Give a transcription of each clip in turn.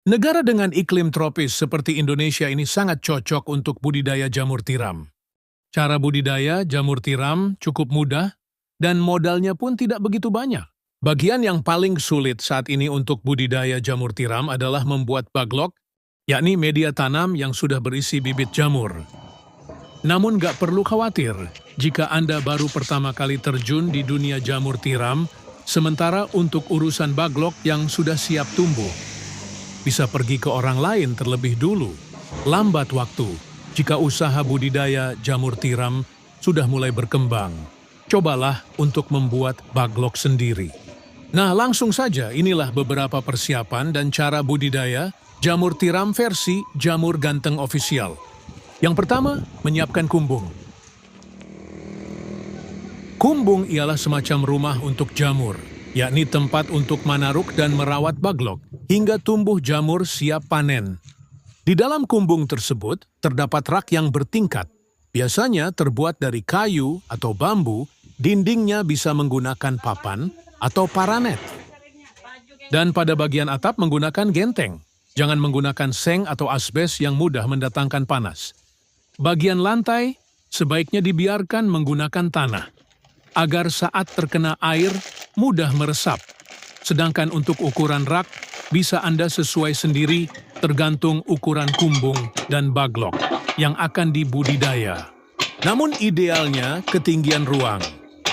Negara dengan iklim tropis seperti Indonesia ini sangat cocok untuk budidaya jamur tiram. Cara budidaya jamur tiram cukup mudah dan modalnya pun tidak begitu banyak. Bagian yang paling sulit saat ini untuk budidaya jamur tiram adalah membuat baglok, yakni media tanam yang sudah berisi bibit jamur. Namun nggak perlu khawatir jika Anda baru pertama kali terjun di dunia jamur tiram, sementara untuk urusan baglok yang sudah siap tumbuh, bisa pergi ke orang lain terlebih dulu. Lambat waktu jika usaha budidaya jamur tiram sudah mulai berkembang. Cobalah untuk membuat baglok sendiri. Nah, langsung saja inilah beberapa persiapan dan cara budidaya jamur tiram versi Jamur Ganteng Official. Yang pertama, menyiapkan kumbung. Kumbung ialah semacam rumah untuk jamur, yakni tempat untuk manaruk dan merawat baglok hingga tumbuh jamur siap panen. Di dalam kumbung tersebut terdapat rak yang bertingkat, biasanya terbuat dari kayu atau bambu, dindingnya bisa menggunakan papan atau paranet. Dan pada bagian atap menggunakan genteng, jangan menggunakan seng atau asbes yang mudah mendatangkan panas. Bagian lantai sebaiknya dibiarkan menggunakan tanah, agar saat terkena air mudah meresap. Sedangkan untuk ukuran rak, bisa Anda sesuai sendiri tergantung ukuran kumbung dan baglok yang akan dibudidaya. Namun idealnya ketinggian ruang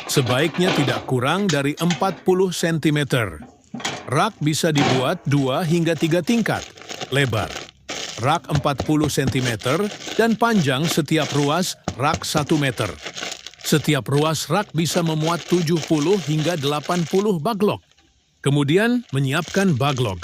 sebaiknya tidak kurang dari 40 cm. Rak bisa dibuat 2 hingga 3 tingkat lebar. Rak 40 cm dan panjang setiap ruas rak 1 meter. Setiap ruas rak bisa memuat 70 hingga 80 baglok. Kemudian menyiapkan baglok.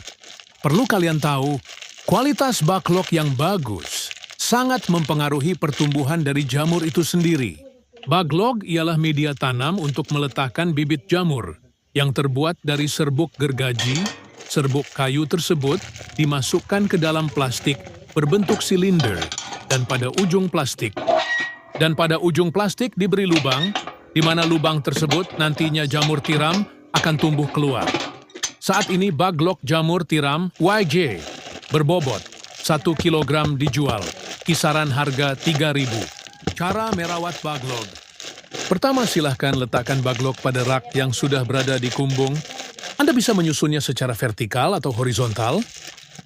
Perlu kalian tahu, kualitas baglok yang bagus sangat mempengaruhi pertumbuhan dari jamur itu sendiri. Baglok ialah media tanam untuk meletakkan bibit jamur yang terbuat dari serbuk gergaji. Serbuk kayu tersebut dimasukkan ke dalam plastik berbentuk silinder dan pada ujung plastik diberi lubang, di mana lubang tersebut nantinya jamur tiram akan tumbuh keluar. Saat ini baglok jamur tiram YJ berbobot 1 kg dijual, kisaran harga 3.000. Cara merawat baglok. Pertama, silahkan letakkan baglok pada rak yang sudah berada di kumbung. Anda bisa menyusunnya secara vertikal atau horizontal.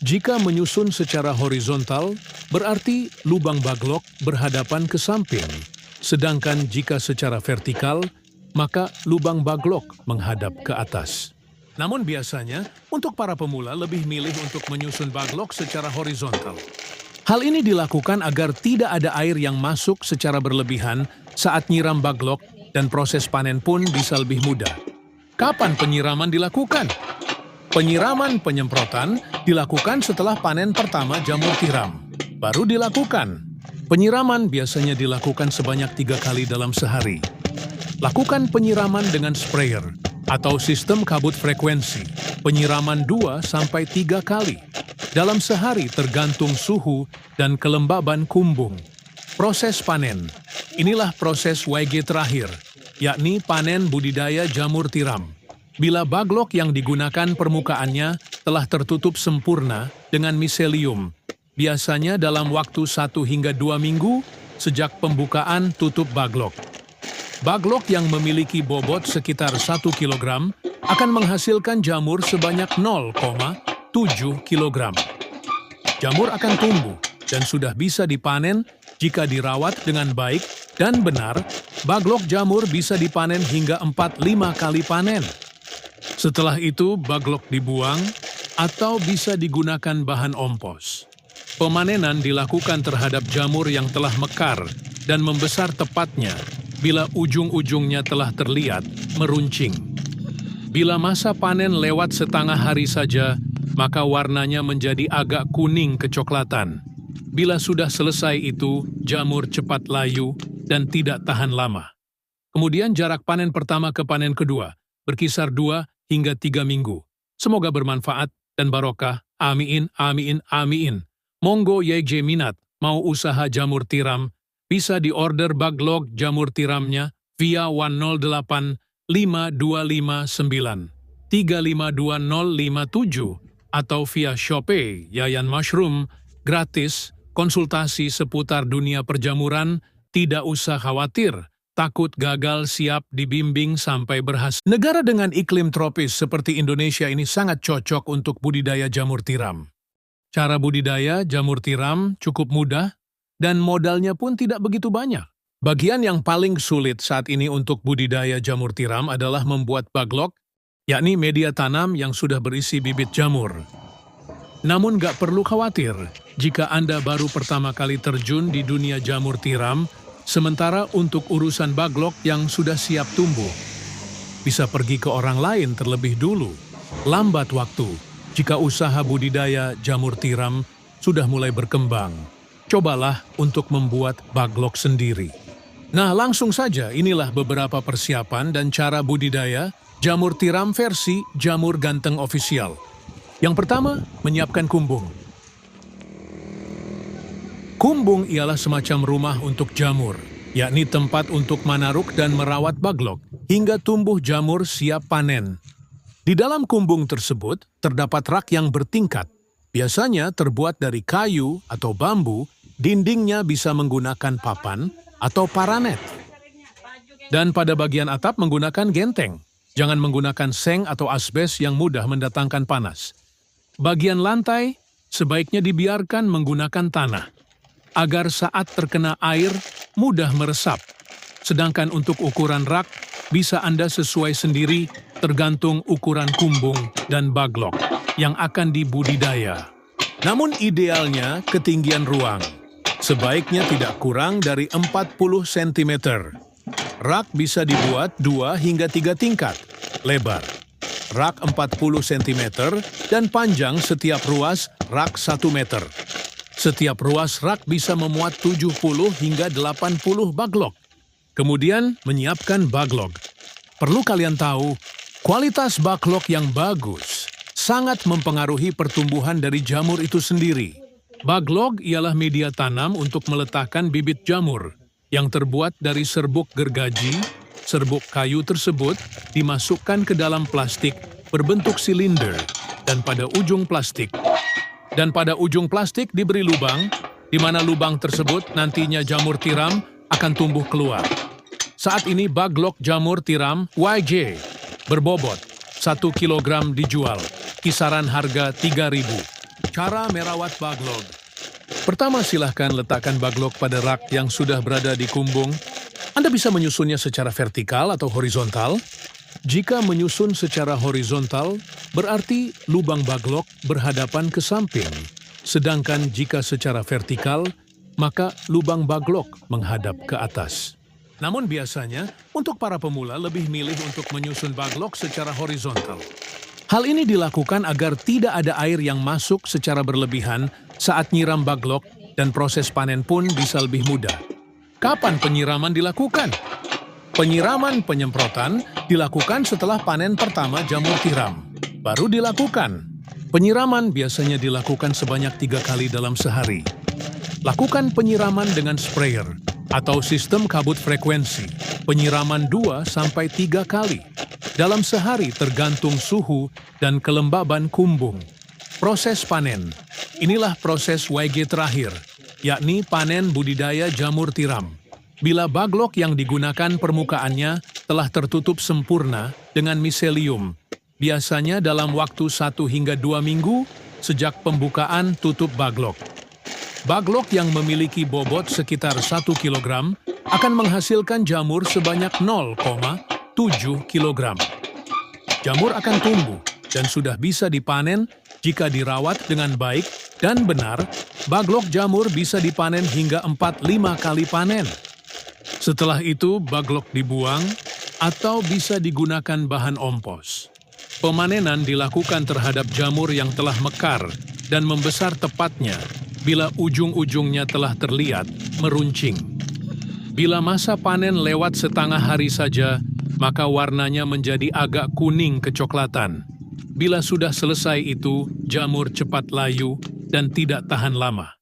Jika menyusun secara horizontal, berarti lubang baglok berhadapan ke samping. Sedangkan jika secara vertikal, maka lubang baglok menghadap ke atas. Namun biasanya, untuk para pemula lebih milih untuk menyusun baglok secara horizontal. Hal ini dilakukan agar tidak ada air yang masuk secara berlebihan saat nyiram baglok dan proses panen pun bisa lebih mudah. Kapan penyiraman dilakukan? Penyiraman penyemprotan dilakukan setelah panen pertama jamur tiram. Baru dilakukan. Penyiraman biasanya dilakukan sebanyak 3 kali dalam sehari. Lakukan penyiraman dengan sprayer atau sistem kabut frekuensi. Penyiraman 2-3 kali dalam sehari tergantung suhu dan kelembaban kumbung. Proses panen. Inilah proses YG terakhir, yakni panen budidaya jamur tiram. Bila baglok yang digunakan permukaannya telah tertutup sempurna dengan miselium, biasanya dalam waktu 1 hingga 2 minggu sejak pembukaan tutup baglok. Baglok yang memiliki bobot sekitar 1 kg akan menghasilkan jamur sebanyak 0,7 kg. Jamur akan tumbuh dan sudah bisa dipanen jika dirawat dengan baik dan benar. Baglok jamur bisa dipanen hingga 4-5 kali panen. Setelah itu, baglok dibuang atau bisa digunakan bahan ompos. Pemanenan dilakukan terhadap jamur yang telah mekar dan membesar tepatnya bila ujung-ujungnya telah terlihat meruncing. Bila masa panen lewat setengah hari saja, maka warnanya menjadi agak kuning kecoklatan. Bila sudah selesai itu, jamur cepat layu dan tidak tahan lama. Kemudian jarak panen pertama ke panen kedua berkisar 2 hingga 3 minggu. Semoga bermanfaat dan barokah. Amin, amin, amin. Monggo YJ minat mau usaha jamur tiram, bisa diorder baglok jamur tiramnya via 108 5259 352057 atau via Shopee, Yayan Mushroom, gratis, konsultasi seputar dunia perjamuran, tidak usah khawatir, takut gagal siap dibimbing sampai berhasil. Negara dengan iklim tropis seperti Indonesia ini sangat cocok untuk budidaya jamur tiram. Cara budidaya jamur tiram cukup mudah dan modalnya pun tidak begitu banyak. Bagian yang paling sulit saat ini untuk budidaya jamur tiram adalah membuat baglok, yakni media tanam yang sudah berisi bibit jamur. Namun gak perlu khawatir jika Anda baru pertama kali terjun di dunia jamur tiram, sementara untuk urusan baglok yang sudah siap tumbuh, bisa pergi ke orang lain terlebih dulu. Lambat waktu jika usaha budidaya jamur tiram sudah mulai berkembang. Cobalah untuk membuat baglok sendiri. Nah, langsung saja inilah beberapa persiapan dan cara budidaya jamur tiram versi Jamur Ganteng Official. Yang pertama, menyiapkan kumbung. Kumbung ialah semacam rumah untuk jamur, yakni tempat untuk manaruk dan merawat baglok hingga tumbuh jamur siap panen. Di dalam kumbung tersebut terdapat rak yang bertingkat, biasanya terbuat dari kayu atau bambu, dindingnya bisa menggunakan papan atau paranet. Dan pada bagian atap menggunakan genteng, jangan menggunakan seng atau asbes yang mudah mendatangkan panas. Bagian lantai sebaiknya dibiarkan menggunakan tanah, agar saat terkena air mudah meresap. Sedangkan untuk ukuran rak, bisa Anda sesuai sendiri tergantung ukuran kumbung dan baglok yang akan dibudidaya. Namun idealnya ketinggian ruang, sebaiknya tidak kurang dari 40 cm. Rak bisa dibuat 2 hingga 3 tingkat, lebar. Rak 40 cm dan panjang setiap ruas rak 1 meter. Setiap ruas rak bisa memuat 70 hingga 80 baglok. Kemudian menyiapkan baglok. Perlu kalian tahu, kualitas baglok yang bagus sangat mempengaruhi pertumbuhan dari jamur itu sendiri. Baglok ialah media tanam untuk meletakkan bibit jamur yang terbuat dari serbuk gergaji. Serbuk kayu tersebut dimasukkan ke dalam plastik berbentuk silinder dan pada ujung plastik diberi lubang, di mana lubang tersebut nantinya jamur tiram akan tumbuh keluar. Saat ini baglok jamur tiram YJ berbobot 1 kg dijual, kisaran harga 3.000. Cara merawat baglok. Pertama, silahkan letakkan baglok pada rak yang sudah berada di kumbung. Anda bisa menyusunnya secara vertikal atau horizontal. Jika menyusun secara horizontal, berarti lubang baglok berhadapan ke samping. Sedangkan jika secara vertikal, maka lubang baglok menghadap ke atas. Namun biasanya, untuk para pemula lebih milih untuk menyusun baglok secara horizontal. Hal ini dilakukan agar tidak ada air yang masuk secara berlebihan saat nyiram baglok dan proses panen pun bisa lebih mudah. Kapan penyiraman dilakukan? Penyiraman penyemprotan dilakukan setelah panen pertama jamur tiram. Baru dilakukan. Penyiraman biasanya dilakukan sebanyak 3 kali dalam sehari. Lakukan penyiraman dengan sprayer atau sistem kabut frekuensi. Penyiraman 2-3 kali dalam sehari tergantung suhu dan kelembaban kumbung. Proses panen. Inilah proses YG terakhir, yakni panen budidaya jamur tiram. Bila baglok yang digunakan permukaannya telah tertutup sempurna dengan miselium, biasanya dalam waktu 1 hingga 2 minggu sejak pembukaan tutup baglok. Baglok yang memiliki bobot sekitar 1 kg akan menghasilkan jamur sebanyak 0,7 kg. Jamur akan tumbuh dan sudah bisa dipanen jika dirawat dengan baik dan benar. Baglok jamur bisa dipanen hingga 4-5 kali panen. Setelah itu, baglok dibuang atau bisa digunakan bahan ompos. Pemanenan dilakukan terhadap jamur yang telah mekar dan membesar tepatnya bila ujung-ujungnya telah terlihat meruncing. Bila masa panen lewat setengah hari saja, maka warnanya menjadi agak kuning kecoklatan. Bila sudah selesai itu, jamur cepat layu dan tidak tahan lama.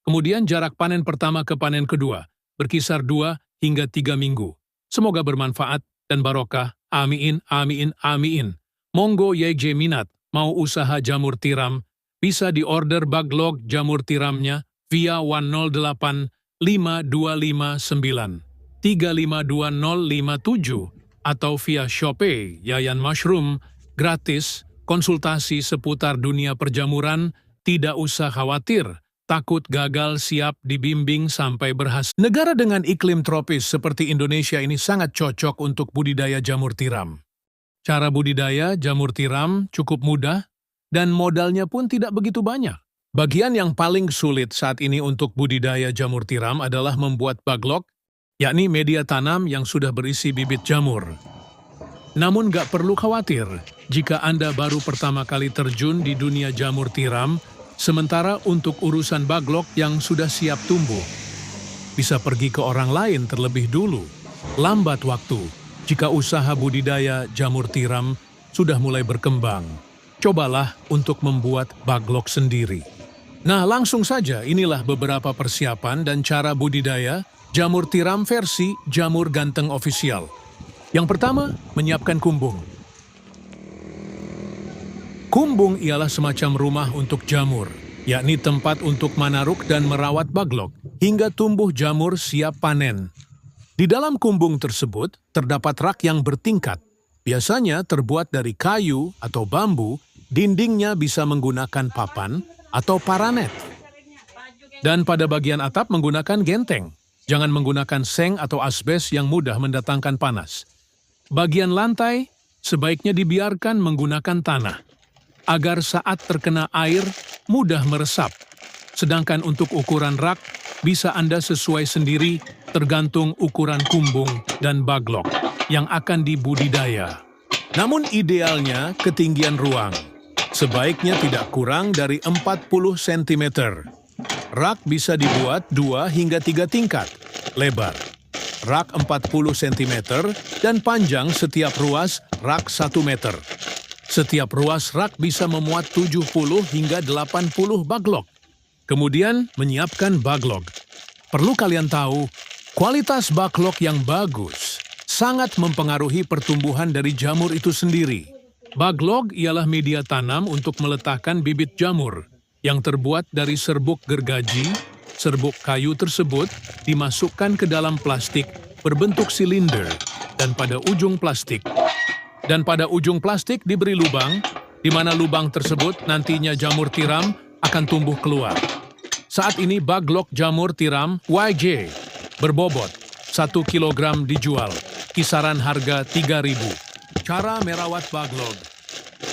Kemudian jarak panen pertama ke panen kedua berkisar 2 hingga 3 minggu. Semoga bermanfaat dan barokah. Amin, amin, amin. Monggo YJ minat mau usaha jamur tiram, bisa diorder Baglok jamur tiramnya via 108 5259 352057 atau via Shopee Yayan Mushroom, gratis, konsultasi seputar dunia perjamuran, tidak usah khawatir, takut gagal siap dibimbing sampai berhasil. Negara dengan iklim tropis seperti Indonesia ini sangat cocok untuk budidaya jamur tiram. Cara budidaya jamur tiram cukup mudah dan modalnya pun tidak begitu banyak. Bagian yang paling sulit saat ini untuk budidaya jamur tiram adalah membuat baglok, yakni media tanam yang sudah berisi bibit jamur. Namun gak perlu khawatir jika Anda baru pertama kali terjun di dunia jamur tiram, sementara untuk urusan baglok yang sudah siap tumbuh, bisa pergi ke orang lain terlebih dulu. Lambat waktu jika usaha budidaya jamur tiram sudah mulai berkembang. Cobalah untuk membuat baglok sendiri. Nah, langsung saja inilah beberapa persiapan dan cara budidaya jamur tiram versi Jamur Ganteng Official. Yang pertama, menyiapkan kumbung. Kumbung ialah semacam rumah untuk jamur, yakni tempat untuk manaruk dan merawat baglok hingga tumbuh jamur siap panen. Di dalam kumbung tersebut terdapat rak yang bertingkat, biasanya terbuat dari kayu atau bambu, dindingnya bisa menggunakan papan atau paranet. Dan pada bagian atap menggunakan genteng, jangan menggunakan seng atau asbes yang mudah mendatangkan panas. Bagian lantai sebaiknya dibiarkan menggunakan tanah, agar saat terkena air mudah meresap. Sedangkan untuk ukuran rak, bisa Anda sesuai sendiri tergantung ukuran kumbung dan baglok yang akan dibudidaya. Namun idealnya ketinggian ruang sebaiknya tidak kurang dari 40 cm. Rak bisa dibuat 2 hingga 3 tingkat, lebar rak 40 cm dan panjang setiap ruas rak 1 meter. Setiap ruas rak bisa memuat 70 hingga 80 baglok. Kemudian menyiapkan baglok. Perlu kalian tahu, kualitas baglok yang bagus sangat mempengaruhi pertumbuhan dari jamur itu sendiri. Baglok ialah media tanam untuk meletakkan bibit jamur yang terbuat dari serbuk gergaji. Serbuk kayu tersebut dimasukkan ke dalam plastik berbentuk silinder dan pada ujung plastik diberi lubang, di mana lubang tersebut nantinya jamur tiram akan tumbuh keluar. Saat ini baglok jamur tiram YJ berbobot 1 kg dijual, kisaran harga 3.000. Cara merawat baglok.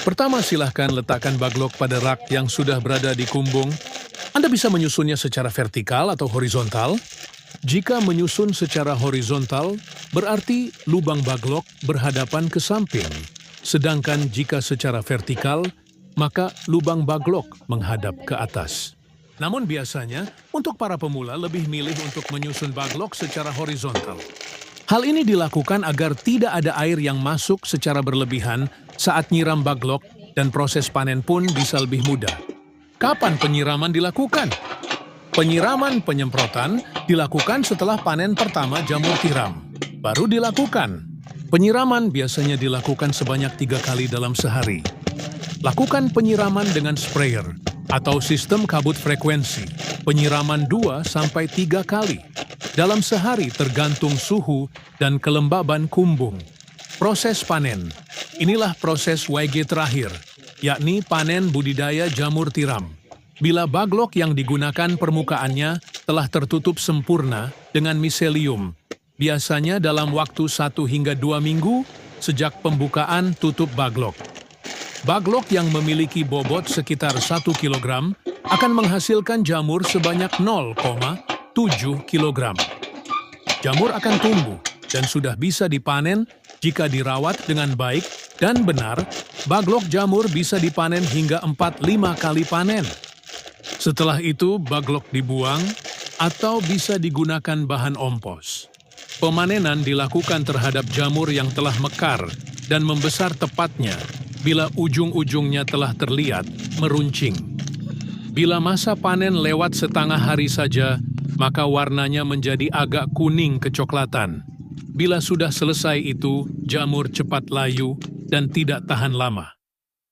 Pertama, silahkan letakkan baglok pada rak yang sudah berada di kumbung. Anda bisa menyusunnya secara vertikal atau horizontal. Jika menyusun secara horizontal, berarti lubang baglok berhadapan ke samping. Sedangkan jika secara vertikal, maka lubang baglok menghadap ke atas. Namun biasanya, untuk para pemula lebih milih untuk menyusun baglok secara horizontal. Hal ini dilakukan agar tidak ada air yang masuk secara berlebihan saat nyiram baglok dan proses panen pun bisa lebih mudah. Kapan penyiraman dilakukan? Penyiraman penyemprotan dilakukan setelah panen pertama jamur tiram. Baru dilakukan. Penyiraman biasanya dilakukan sebanyak 3 kali dalam sehari. Lakukan penyiraman dengan sprayer atau sistem kabut frekuensi. Penyiraman 2-3 kali dalam sehari tergantung suhu dan kelembaban kumbung. Proses panen. Inilah proses YG terakhir, yakni panen budidaya jamur tiram. Bila baglok yang digunakan permukaannya telah tertutup sempurna dengan miselium, biasanya dalam waktu 1 hingga 2 minggu sejak pembukaan tutup baglok. Baglok yang memiliki bobot sekitar 1 kg akan menghasilkan jamur sebanyak 0,7 kg. Jamur akan tumbuh dan sudah bisa dipanen jika dirawat dengan baik dan benar. Baglok jamur bisa dipanen hingga 4-5 kali panen. Setelah itu, baglok dibuang atau bisa digunakan bahan ompos. Pemanenan dilakukan terhadap jamur yang telah mekar dan membesar tepatnya bila ujung-ujungnya telah terlihat meruncing. Bila masa panen lewat setengah hari saja, maka warnanya menjadi agak kuning kecoklatan. Bila sudah selesai itu, jamur cepat layu dan tidak tahan lama.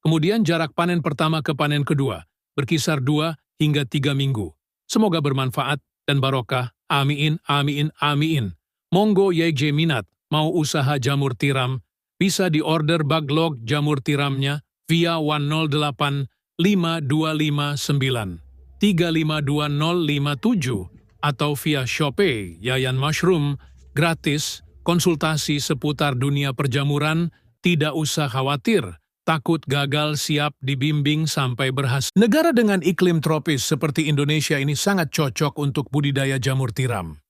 Kemudian jarak panen pertama ke panen kedua berkisar 2 hingga 3 minggu. Semoga bermanfaat dan barokah. Amin, amin, amin. Monggo YJ minat mau usaha jamur tiram, bisa diorder baglog jamur tiramnya via 108 5259 352057 atau via Shopee Yayan Mushroom, gratis, konsultasi seputar dunia perjamuran, tidak usah khawatir, takut gagal siap dibimbing sampai berhasil. Negara dengan iklim tropis seperti Indonesia ini sangat cocok untuk budidaya jamur tiram.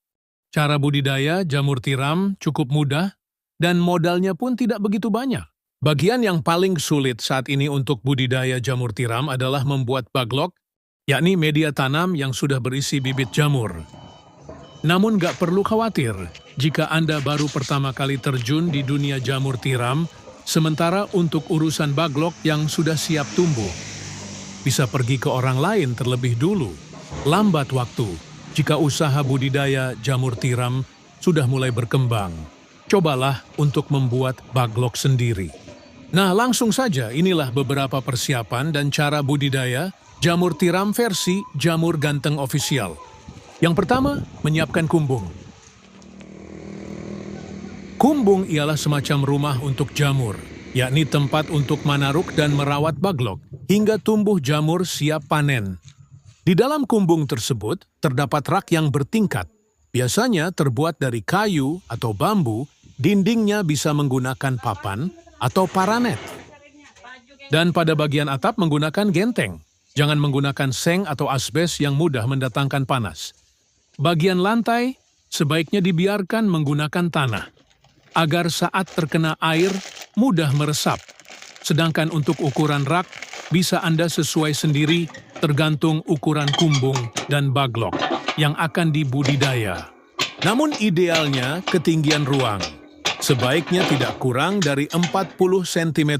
Cara budidaya jamur tiram cukup mudah dan modalnya pun tidak begitu banyak. Bagian yang paling sulit saat ini untuk budidaya jamur tiram adalah membuat baglok, yakni media tanam yang sudah berisi bibit jamur. Namun gak perlu khawatir jika Anda baru pertama kali terjun di dunia jamur tiram, sementara untuk urusan baglok yang sudah siap tumbuh, bisa pergi ke orang lain terlebih dulu. Lambat waktu jika usaha budidaya jamur tiram sudah mulai berkembang. Cobalah untuk membuat baglok sendiri. Nah, langsung saja inilah beberapa persiapan dan cara budidaya jamur tiram versi Jamur Ganteng Official. Yang pertama, menyiapkan kumbung. Kumbung ialah semacam rumah untuk jamur, yakni tempat untuk manaruk dan merawat baglok hingga tumbuh jamur siap panen. Di dalam kumbung tersebut terdapat rak yang bertingkat, biasanya terbuat dari kayu atau bambu, dindingnya bisa menggunakan papan atau paranet. Dan pada bagian atap menggunakan genteng, jangan menggunakan seng atau asbes yang mudah mendatangkan panas. Bagian lantai sebaiknya dibiarkan menggunakan tanah, agar saat terkena air mudah meresap. Sedangkan untuk ukuran rak bisa Anda sesuai sendiri tergantung ukuran kumbung dan baglok yang akan dibudidaya. Namun idealnya ketinggian ruang sebaiknya tidak kurang dari 40 cm.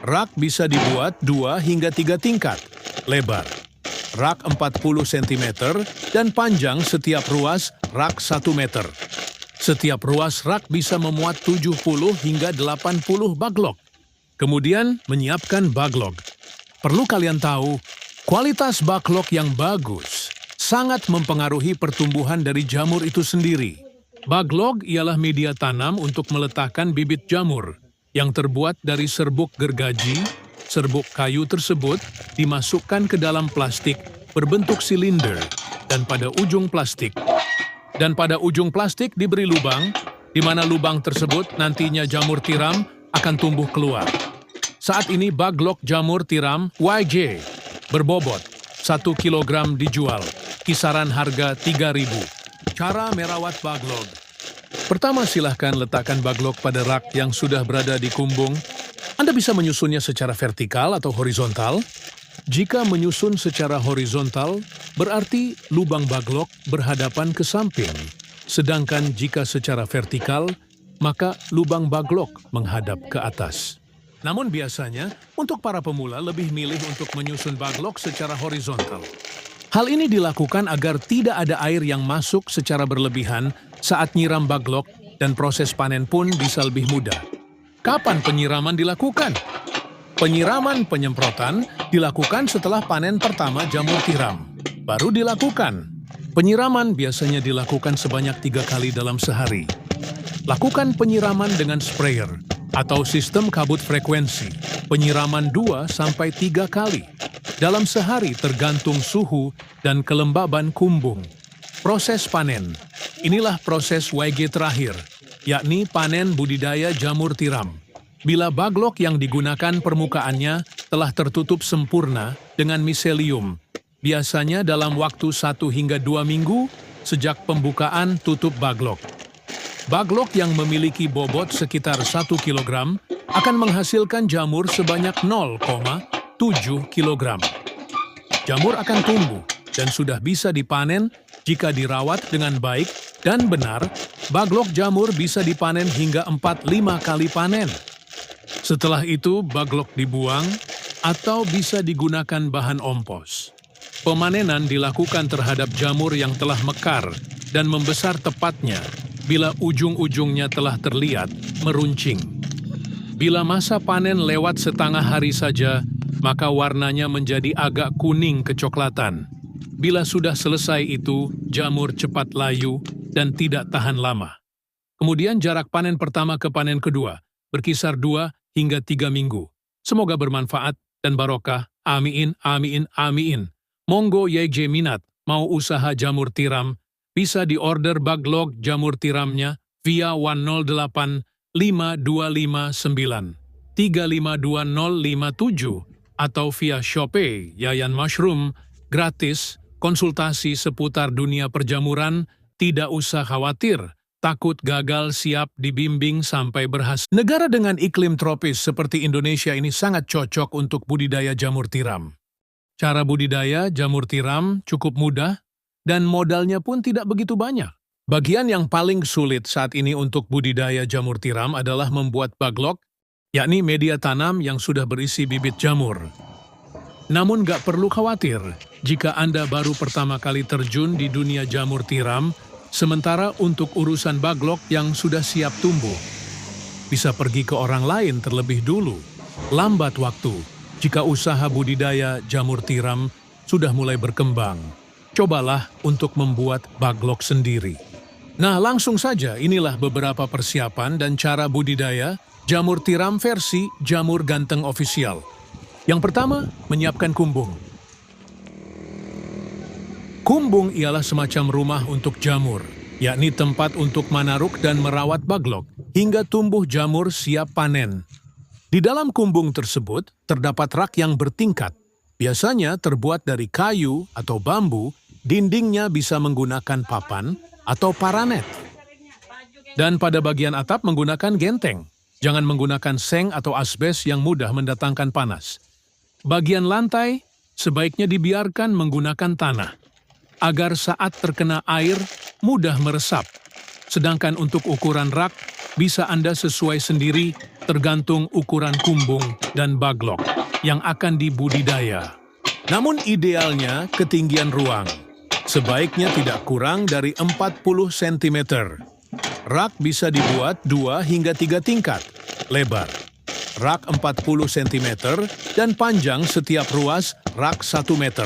Rak bisa dibuat 2 hingga 3 tingkat lebar. Rak 40 cm dan panjang setiap ruas rak 1 meter. Setiap ruas rak bisa memuat 70 hingga 80 baglok. Kemudian menyiapkan baglok. Perlu kalian tahu, kualitas baglok yang bagus sangat mempengaruhi pertumbuhan dari jamur itu sendiri. Baglok ialah media tanam untuk meletakkan bibit jamur yang terbuat dari serbuk gergaji. Serbuk kayu tersebut dimasukkan ke dalam plastik berbentuk silinder dan pada ujung plastik diberi lubang, di mana lubang tersebut nantinya jamur tiram akan tumbuh keluar. Saat ini baglok jamur tiram YJ berbobot 1 kg dijual, kisaran harga 3.000. Cara merawat baglok. Pertama, silahkan letakkan baglok pada rak yang sudah berada di kumbung. Anda bisa menyusunnya secara vertikal atau horizontal. Jika menyusun secara horizontal, berarti lubang baglok berhadapan ke samping. Sedangkan jika secara vertikal, maka lubang baglok menghadap ke atas. Namun biasanya, untuk para pemula lebih milih untuk menyusun baglok secara horizontal. Hal ini dilakukan agar tidak ada air yang masuk secara berlebihan saat nyiram baglok dan proses panen pun bisa lebih mudah. Kapan penyiraman dilakukan? Penyiraman penyemprotan dilakukan setelah panen pertama jamur tiram. Baru dilakukan. Penyiraman biasanya dilakukan sebanyak 3 kali dalam sehari. Lakukan penyiraman dengan sprayer atau sistem kabut frekuensi. Penyiraman 2-3 kali dalam sehari tergantung suhu dan kelembaban kumbung. Proses panen. Inilah proses YG terakhir, yakni panen budidaya jamur tiram. Bila baglok yang digunakan permukaannya telah tertutup sempurna dengan miselium, biasanya dalam waktu 1 hingga 2 minggu sejak pembukaan tutup baglok. Baglok yang memiliki bobot sekitar 1 kg akan menghasilkan jamur sebanyak 0,7 kg. Jamur akan tumbuh dan sudah bisa dipanen jika dirawat dengan baik dan benar. Baglok jamur bisa dipanen hingga 4-5 kali panen. Setelah itu, baglok dibuang atau bisa digunakan bahan ompos. Pemanenan dilakukan terhadap jamur yang telah mekar dan membesar tepatnya bila ujung-ujungnya telah terlihat meruncing. Bila masa panen lewat setengah hari saja, maka warnanya menjadi agak kuning kecoklatan. Bila sudah selesai itu, jamur cepat layu dan tidak tahan lama. Kemudian jarak panen pertama ke panen kedua, berkisar 2 hingga 3 minggu. Semoga bermanfaat dan barokah. Amin, amin, amin. Monggo YJ minat, mau usaha jamur tiram, bisa diorder baglog jamur tiramnya via 108 5259 352057 atau via Shopee Yayan Mushroom, gratis, konsultasi seputar dunia perjamuran, tidak usah khawatir, takut gagal siap dibimbing sampai berhasil. Negara dengan iklim tropis seperti Indonesia ini sangat cocok untuk budidaya jamur tiram. Cara budidaya jamur tiram cukup mudah dan modalnya pun tidak begitu banyak. Bagian yang paling sulit saat ini untuk budidaya jamur tiram adalah membuat baglok, yakni media tanam yang sudah berisi bibit jamur. Namun gak perlu khawatir jika Anda baru pertama kali terjun di dunia jamur tiram, sementara untuk urusan baglok yang sudah siap tumbuh, bisa pergi ke orang lain terlebih dulu. Lambat waktu jika usaha budidaya jamur tiram sudah mulai berkembang. Cobalah untuk membuat baglok sendiri. Nah, langsung saja inilah beberapa persiapan dan cara budidaya jamur tiram versi Jamur Ganteng Official. Yang pertama, menyiapkan kumbung. Kumbung ialah semacam rumah untuk jamur, yakni tempat untuk manaruk dan merawat baglok hingga tumbuh jamur siap panen. Di dalam kumbung tersebut terdapat rak yang bertingkat, biasanya terbuat dari kayu atau bambu, dindingnya bisa menggunakan papan atau paranet. Dan pada bagian atap menggunakan genteng. Jangan menggunakan seng atau asbes yang mudah mendatangkan panas. Bagian lantai sebaiknya dibiarkan menggunakan tanah, agar saat terkena air mudah meresap. Sedangkan untuk ukuran rak, bisa Anda sesuai sendiri tergantung ukuran kumbung dan baglok yang akan dibudidaya. Namun idealnya ketinggian ruang sebaiknya tidak kurang dari 40 cm. Rak bisa dibuat 2 hingga 3 tingkat, lebar. Rak 40 cm dan panjang setiap ruas rak 1 meter.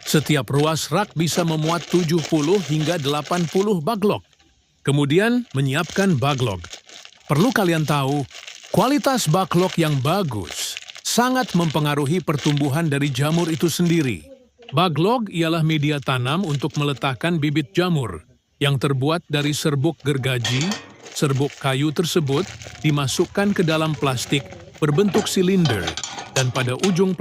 Setiap ruas rak bisa memuat 70 hingga 80 baglok. Kemudian menyiapkan baglok. Perlu kalian tahu, kualitas baglok yang bagus sangat mempengaruhi pertumbuhan dari jamur itu sendiri. Baglok ialah media tanam untuk meletakkan bibit jamur yang terbuat dari serbuk gergaji. Serbuk kayu tersebut dimasukkan ke dalam plastik berbentuk silinder dan pada ujung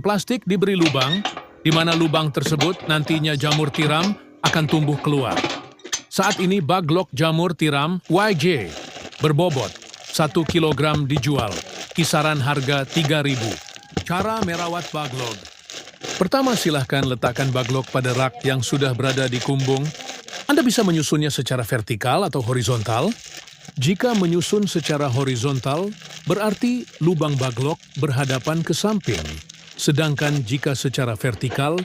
plastik diberi lubang, di mana lubang tersebut nantinya jamur tiram akan tumbuh keluar. Saat ini baglok jamur tiram YJ berbobot 1 kg dijual, kisaran harga 3.000. Cara merawat baglok. Pertama, silahkan letakkan baglok pada rak yang sudah berada di kumbung. Anda bisa menyusunnya secara vertikal atau horizontal. Jika menyusun secara horizontal, berarti lubang baglok berhadapan ke samping. Sedangkan jika secara vertikal,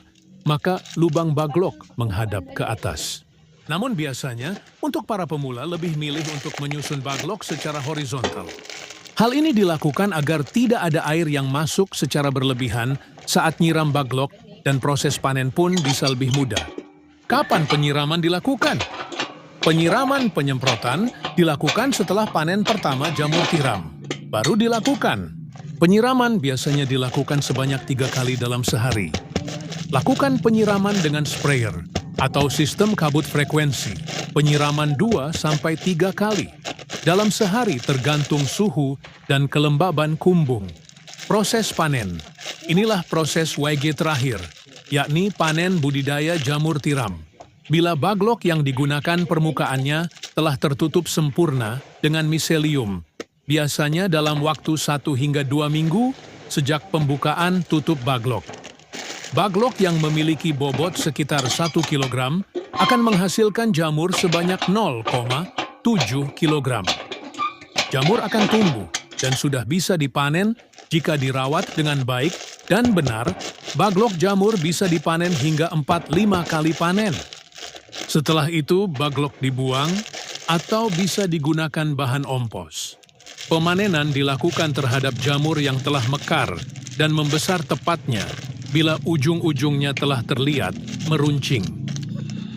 maka lubang baglok menghadap ke atas. Namun biasanya, untuk para pemula lebih milih untuk menyusun baglok secara horizontal. Hal ini dilakukan agar tidak ada air yang masuk secara berlebihan saat nyiram baglok dan proses panen pun bisa lebih mudah. Kapan penyiraman dilakukan? Penyiraman penyemprotan dilakukan setelah panen pertama jamur tiram. Baru dilakukan. Penyiraman biasanya dilakukan sebanyak 3 kali dalam sehari. Lakukan penyiraman dengan sprayer atau sistem kabut frekuensi. Penyiraman 2-3 kali. Dalam sehari tergantung suhu dan kelembaban kumbung. Proses panen. Inilah proses YG terakhir, yakni panen budidaya jamur tiram. Bila baglok yang digunakan permukaannya telah tertutup sempurna dengan miselium, biasanya dalam waktu 1 hingga 2 minggu sejak pembukaan tutup baglok. Baglok yang memiliki bobot sekitar 1 kg akan menghasilkan jamur sebanyak 0,7 kg. Jamur akan tumbuh dan sudah bisa dipanen jika dirawat dengan baik dan benar. Baglok jamur bisa dipanen hingga 4-5 kali panen. Setelah itu baglok dibuang atau bisa digunakan bahan ompos. Pemanenan dilakukan terhadap jamur yang telah mekar dan membesar tepatnya bila ujung-ujungnya telah terlihat meruncing.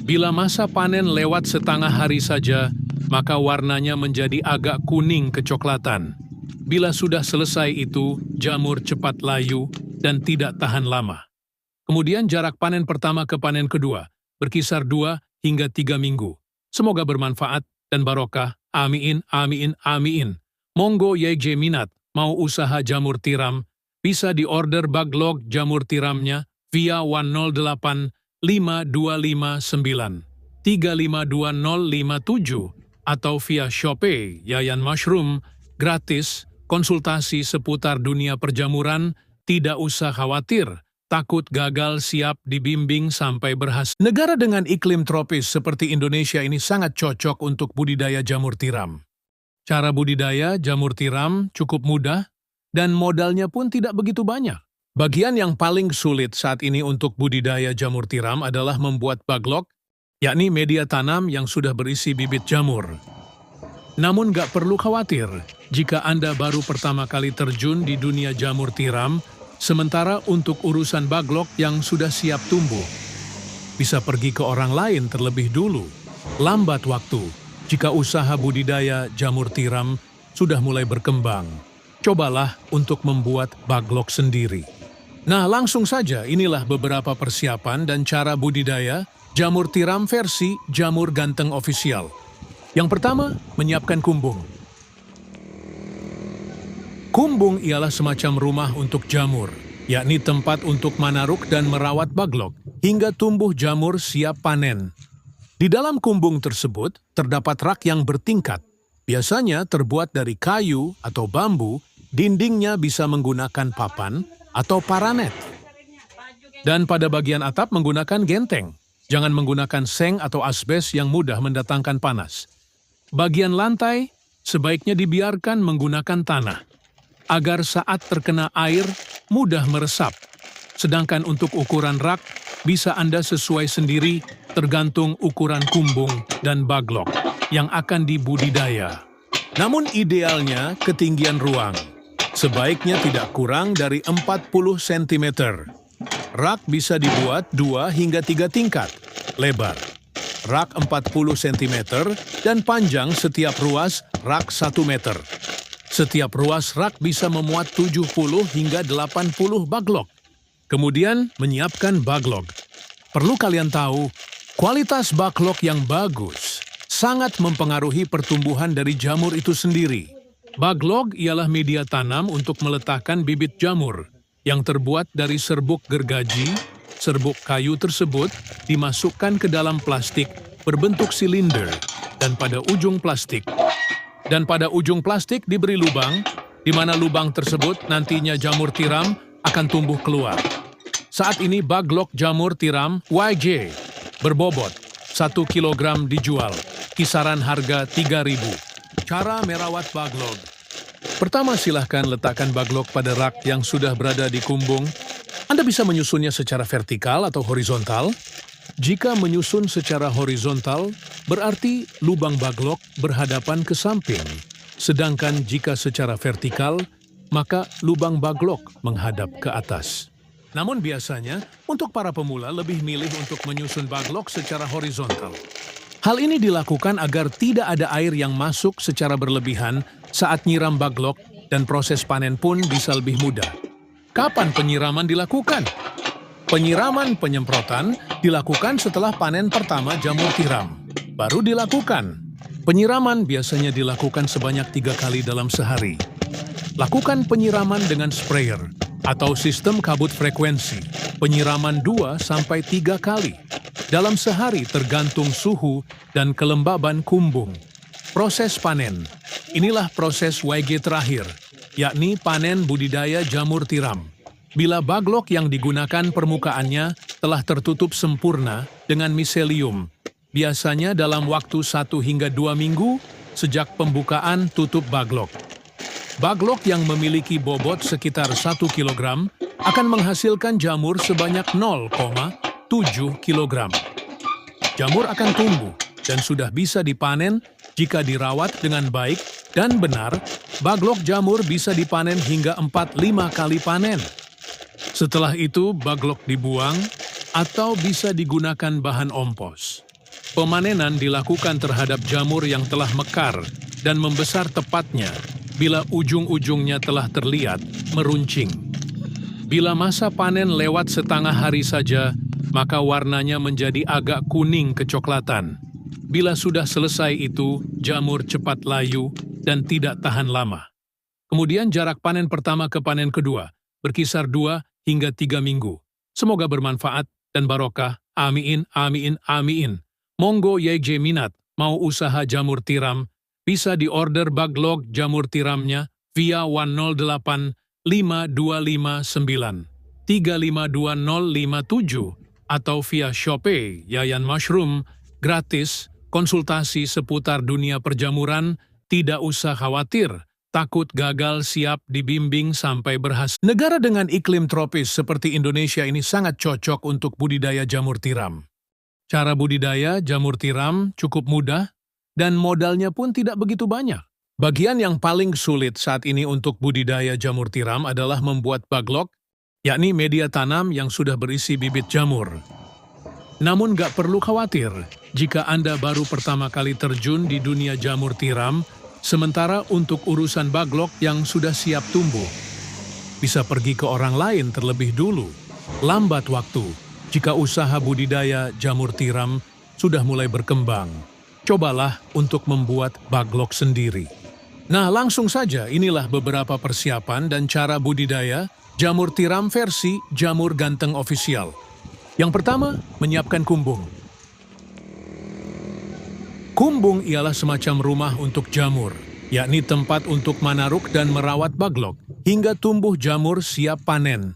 Bila masa panen lewat setengah hari saja, maka warnanya menjadi agak kuning kecoklatan. Bila sudah selesai itu, jamur cepat layu dan tidak tahan lama. Kemudian jarak panen pertama ke panen kedua berkisar 2 hingga 3 minggu. Semoga bermanfaat dan barokah. Amin, amin, amin. Monggo YJ minat mau usaha jamur tiram, bisa diorder Baglok jamur tiramnya via 108 5259 352057 atau via Shopee Yayan Mushroom, gratis, konsultasi seputar dunia perjamuran, tidak usah khawatir, takut gagal siap dibimbing sampai berhasil. Negara dengan iklim tropis seperti Indonesia ini sangat cocok untuk budidaya jamur tiram. Cara budidaya jamur tiram cukup mudah dan modalnya pun tidak begitu banyak. Bagian yang paling sulit saat ini untuk budidaya jamur tiram adalah membuat baglok, yakni media tanam yang sudah berisi bibit jamur. Namun gak perlu khawatir jika Anda baru pertama kali terjun di dunia jamur tiram, sementara untuk urusan baglok yang sudah siap tumbuh, bisa pergi ke orang lain terlebih dulu. Lambat waktu jika usaha budidaya jamur tiram sudah mulai berkembang. Cobalah untuk membuat baglok sendiri. Nah, langsung saja inilah beberapa persiapan dan cara budidaya jamur tiram versi Jamur Ganteng Official. Yang pertama, menyiapkan kumbung. Kumbung ialah semacam rumah untuk jamur, yakni tempat untuk manaruk dan merawat baglok hingga tumbuh jamur siap panen. Di dalam kumbung tersebut terdapat rak yang bertingkat, biasanya terbuat dari kayu atau bambu, dindingnya bisa menggunakan papan atau paranet. Dan pada bagian atap menggunakan genteng, jangan menggunakan seng atau asbes yang mudah mendatangkan panas. Bagian lantai sebaiknya dibiarkan menggunakan tanah, agar saat terkena air mudah meresap. Sedangkan untuk ukuran rak, bisa Anda sesuai sendiri tergantung ukuran kumbung dan baglok yang akan dibudidaya. Namun idealnya ketinggian ruang sebaiknya tidak kurang dari 40 cm. Rak bisa dibuat 2 hingga 3 tingkat, lebar rak 40 cm dan panjang setiap ruas rak 1 meter. Setiap ruas rak bisa memuat 70 hingga 80 baglok. Kemudian menyiapkan baglok. Perlu kalian tahu, kualitas baglok yang bagus sangat mempengaruhi pertumbuhan dari jamur itu sendiri. Baglok ialah media tanam untuk meletakkan bibit jamur yang terbuat dari serbuk gergaji. Serbuk kayu tersebut dimasukkan ke dalam plastik berbentuk silinder dan pada ujung plastik diberi lubang, di mana lubang tersebut nantinya jamur tiram akan tumbuh keluar. Saat ini baglok jamur tiram YJ berbobot 1 kg dijual, kisaran harga 3.000. Cara merawat baglok. Pertama, silahkan letakkan baglok pada rak yang sudah berada di kumbung. Anda bisa menyusunnya secara vertikal atau horizontal. Jika menyusun secara horizontal, berarti lubang baglok berhadapan ke samping. Sedangkan jika secara vertikal, maka lubang baglok menghadap ke atas. Namun biasanya, untuk para pemula lebih milih untuk menyusun baglok secara horizontal. Hal ini dilakukan agar tidak ada air yang masuk secara berlebihan saat nyiram baglok dan proses panen pun bisa lebih mudah. Kapan penyiraman dilakukan? Penyiraman penyemprotan dilakukan setelah panen pertama jamur tiram. Baru dilakukan. Penyiraman biasanya dilakukan sebanyak 3 kali dalam sehari. Lakukan penyiraman dengan sprayer atau sistem kabut frekuensi. Penyiraman 2-3 kali dalam sehari tergantung suhu dan kelembaban kumbung. Proses panen. Inilah proses YG terakhir, yakni panen budidaya jamur tiram. Bila baglok yang digunakan permukaannya telah tertutup sempurna dengan miselium, biasanya dalam waktu 1 hingga 2 minggu sejak pembukaan tutup baglok. Baglok yang memiliki bobot sekitar 1 kg akan menghasilkan jamur sebanyak 0,7 kg. Jamur akan tumbuh dan sudah bisa dipanen jika dirawat dengan baik dan benar Baglok jamur bisa dipanen hingga 4-5 kali panen. Setelah itu, baglok dibuang atau bisa digunakan bahan ompos. Pemanenan dilakukan terhadap jamur yang telah mekar dan membesar tepatnya bila ujung-ujungnya telah terlihat meruncing. Bila masa panen lewat setengah hari saja, maka warnanya menjadi agak kuning kecoklatan. Bila sudah selesai itu, jamur cepat layu dan tidak tahan lama. Kemudian jarak panen pertama ke panen kedua berkisar 2 hingga 3 minggu. Semoga bermanfaat dan barokah. Amin, amin, amin. Monggo YJ minat mau usaha jamur tiram, bisa diorder baglok jamur tiramnya via 108 5259 352057 atau via Shopee Yayan Mushroom gratis. Konsultasi seputar dunia perjamuran, tidak usah khawatir, takut gagal siap dibimbing sampai berhasil. Negara dengan iklim tropis seperti Indonesia ini sangat cocok untuk budidaya jamur tiram. Cara budidaya jamur tiram cukup mudah dan modalnya pun tidak begitu banyak. Bagian yang paling sulit saat ini untuk budidaya jamur tiram adalah membuat baglok, yakni media tanam yang sudah berisi bibit jamur. Namun gak perlu khawatir jika Anda baru pertama kali terjun di dunia jamur tiram, sementara untuk urusan baglok yang sudah siap tumbuh, bisa pergi ke orang lain terlebih dulu. Lambat waktu jika usaha budidaya jamur tiram sudah mulai berkembang. Cobalah untuk membuat baglok sendiri. Nah, langsung saja inilah beberapa persiapan dan cara budidaya jamur tiram versi Jamur Ganteng Official. Yang pertama, menyiapkan kumbung. Kumbung ialah semacam rumah untuk jamur, yakni tempat untuk manaruk dan merawat baglok, hingga tumbuh jamur siap panen.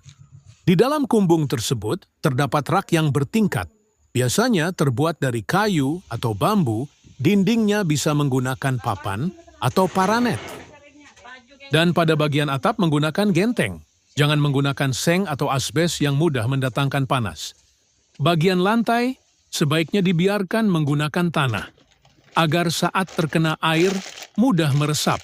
Di dalam kumbung tersebut, terdapat rak yang bertingkat. Biasanya terbuat dari kayu atau bambu, dindingnya bisa menggunakan papan atau paranet. Dan pada bagian atap menggunakan genteng. Jangan menggunakan seng atau asbes yang mudah mendatangkan panas. Bagian lantai sebaiknya dibiarkan menggunakan tanah, agar saat terkena air mudah meresap.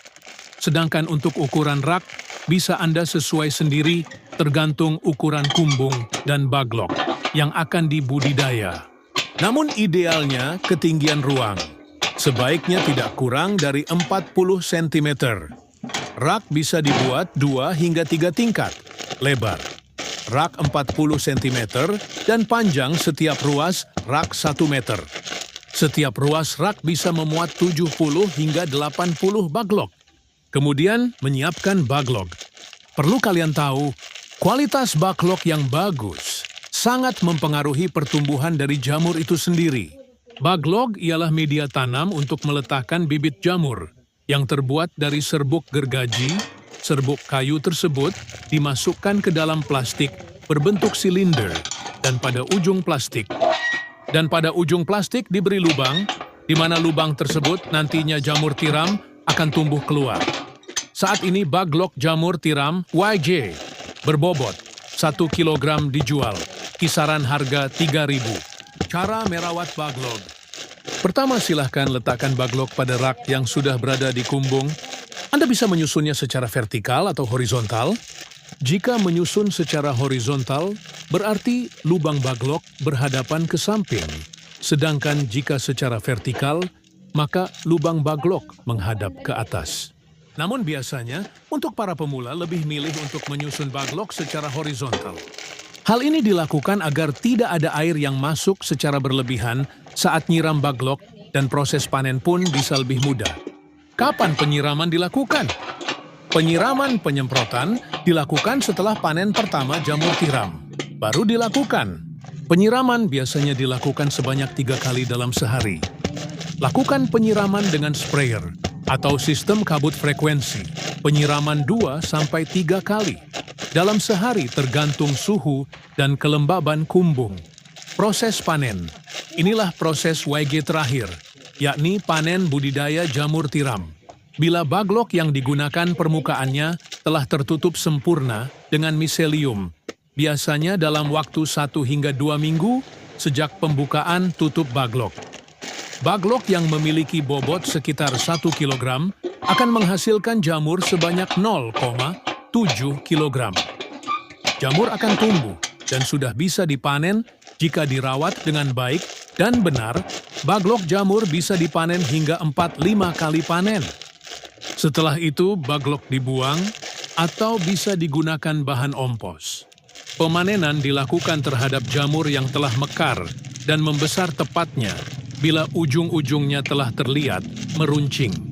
Sedangkan untuk ukuran rak, bisa Anda sesuai sendiri tergantung ukuran kumbung dan baglok yang akan dibudidaya. Namun idealnya ketinggian ruang, sebaiknya tidak kurang dari 40 cm. Rak bisa dibuat 2 hingga 3 tingkat, lebar. Rak 40 cm dan panjang setiap ruas rak 1 meter. Setiap ruas rak bisa memuat 70 hingga 80 baglok. Kemudian menyiapkan baglok. Perlu kalian tahu, kualitas baglok yang bagus sangat mempengaruhi pertumbuhan dari jamur itu sendiri. Baglok ialah media tanam untuk meletakkan bibit jamur yang terbuat dari serbuk gergaji. Serbuk kayu tersebut dimasukkan ke dalam plastik berbentuk silinder dan pada ujung plastik diberi lubang, di mana lubang tersebut nantinya jamur tiram akan tumbuh keluar. Saat ini baglok jamur tiram YJ berbobot 1 kg dijual, kisaran harga 3.000. Cara merawat baglok. Pertama, silahkan letakkan baglok pada rak yang sudah berada di kumbung. Anda bisa menyusunnya secara vertikal atau horizontal. Jika menyusun secara horizontal, berarti lubang baglok berhadapan ke samping. Sedangkan jika secara vertikal, maka lubang baglok menghadap ke atas. Namun biasanya, untuk para pemula lebih milih untuk menyusun baglok secara horizontal. Hal ini dilakukan agar tidak ada air yang masuk secara berlebihan saat nyiram baglok dan proses panen pun bisa lebih mudah. Kapan penyiraman dilakukan? Penyiraman penyemprotan dilakukan setelah panen pertama jamur tiram. Baru dilakukan. Penyiraman biasanya dilakukan sebanyak 3 kali dalam sehari. Lakukan penyiraman dengan sprayer atau sistem kabut frekuensi. Penyiraman 2-3 kali. Dalam sehari tergantung suhu dan kelembaban kumbung. Proses panen. Inilah proses YG terakhir, yakni panen budidaya jamur tiram. Bila baglok yang digunakan permukaannya telah tertutup sempurna dengan miselium, biasanya dalam waktu 1 hingga 2 minggu sejak pembukaan tutup baglok. Baglok yang memiliki bobot sekitar 1 kg akan menghasilkan jamur sebanyak 0,7 kg. Jamur akan tumbuh dan sudah bisa dipanen jika dirawat dengan baik dan benar. Baglok jamur bisa dipanen hingga 4-5 kali panen. Setelah itu, baglok dibuang atau bisa digunakan bahan ompos. Pemanenan dilakukan terhadap jamur yang telah mekar dan membesar tepatnya bila ujung-ujungnya telah terlihat meruncing.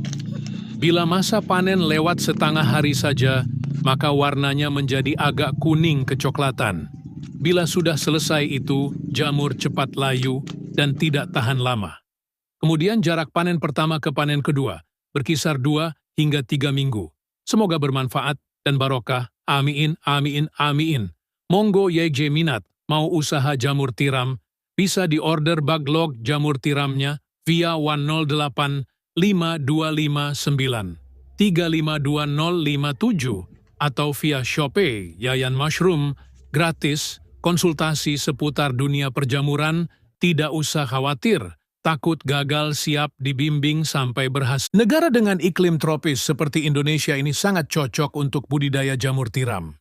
Bila masa panen lewat setengah hari saja, maka warnanya menjadi agak kuning kecoklatan. Bila sudah selesai itu, jamur cepat layu dan tidak tahan lama. Kemudian jarak panen pertama ke panen kedua berkisar 2 hingga 3 minggu. Semoga bermanfaat dan barokah. Amin, amin, amin. Monggo YJ minat mau usaha jamur tiram, bisa diorder baglok jamur tiramnya via 108 5259 352057 atau via Shopee Yayan Mushroom, gratis, konsultasi seputar dunia perjamuran, tidak usah khawatir, takut gagal siap dibimbing sampai berhasil. Negara dengan iklim tropis seperti Indonesia ini sangat cocok untuk budidaya jamur tiram.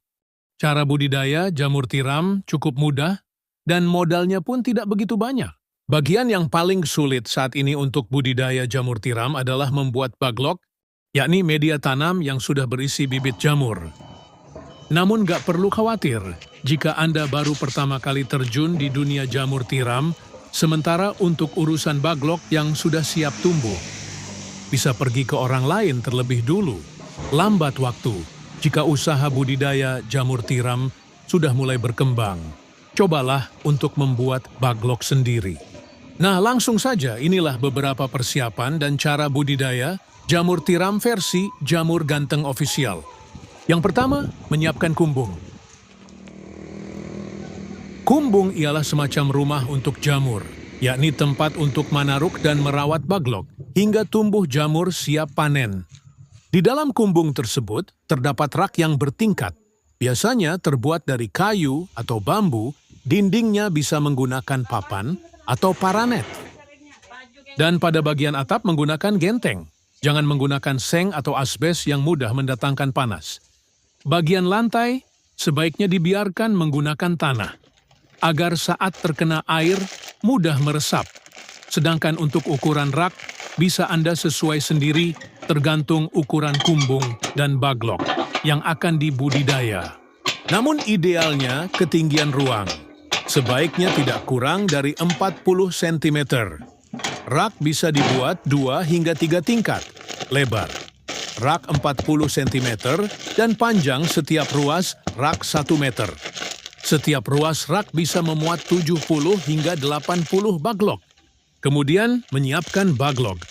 Cara budidaya jamur tiram cukup mudah dan modalnya pun tidak begitu banyak. Bagian yang paling sulit saat ini untuk budidaya jamur tiram adalah membuat baglok, yakni media tanam yang sudah berisi bibit jamur. Namun gak perlu khawatir jika Anda baru pertama kali terjun di dunia jamur tiram, sementara untuk urusan baglok yang sudah siap tumbuh, bisa pergi ke orang lain terlebih dulu. Lambat waktu jika usaha budidaya jamur tiram sudah mulai berkembang. Cobalah untuk membuat baglok sendiri. Nah, langsung saja inilah beberapa persiapan dan cara budidaya jamur tiram versi Jamur Ganteng Official. Yang pertama, menyiapkan kumbung. Kumbung ialah semacam rumah untuk jamur, yakni tempat untuk manaruk dan merawat baglok hingga tumbuh jamur siap panen. Di dalam kumbung tersebut terdapat rak yang bertingkat, biasanya terbuat dari kayu atau bambu, dindingnya bisa menggunakan papan atau paranet. Dan pada bagian atap menggunakan genteng. Jangan menggunakan seng atau asbes yang mudah mendatangkan panas. Bagian lantai sebaiknya dibiarkan menggunakan tanah, agar saat terkena air mudah meresap. Sedangkan untuk ukuran rak, bisa Anda sesuai sendiri tergantung ukuran kumbung dan baglok yang akan dibudidaya. Namun idealnya ketinggian ruang sebaiknya tidak kurang dari 40 cm. Rak bisa dibuat 2 hingga 3 tingkat, lebar. Rak 40 cm dan panjang setiap ruas rak 1 meter. Setiap ruas rak bisa memuat 70 hingga 80 baglok. Kemudian menyiapkan baglok.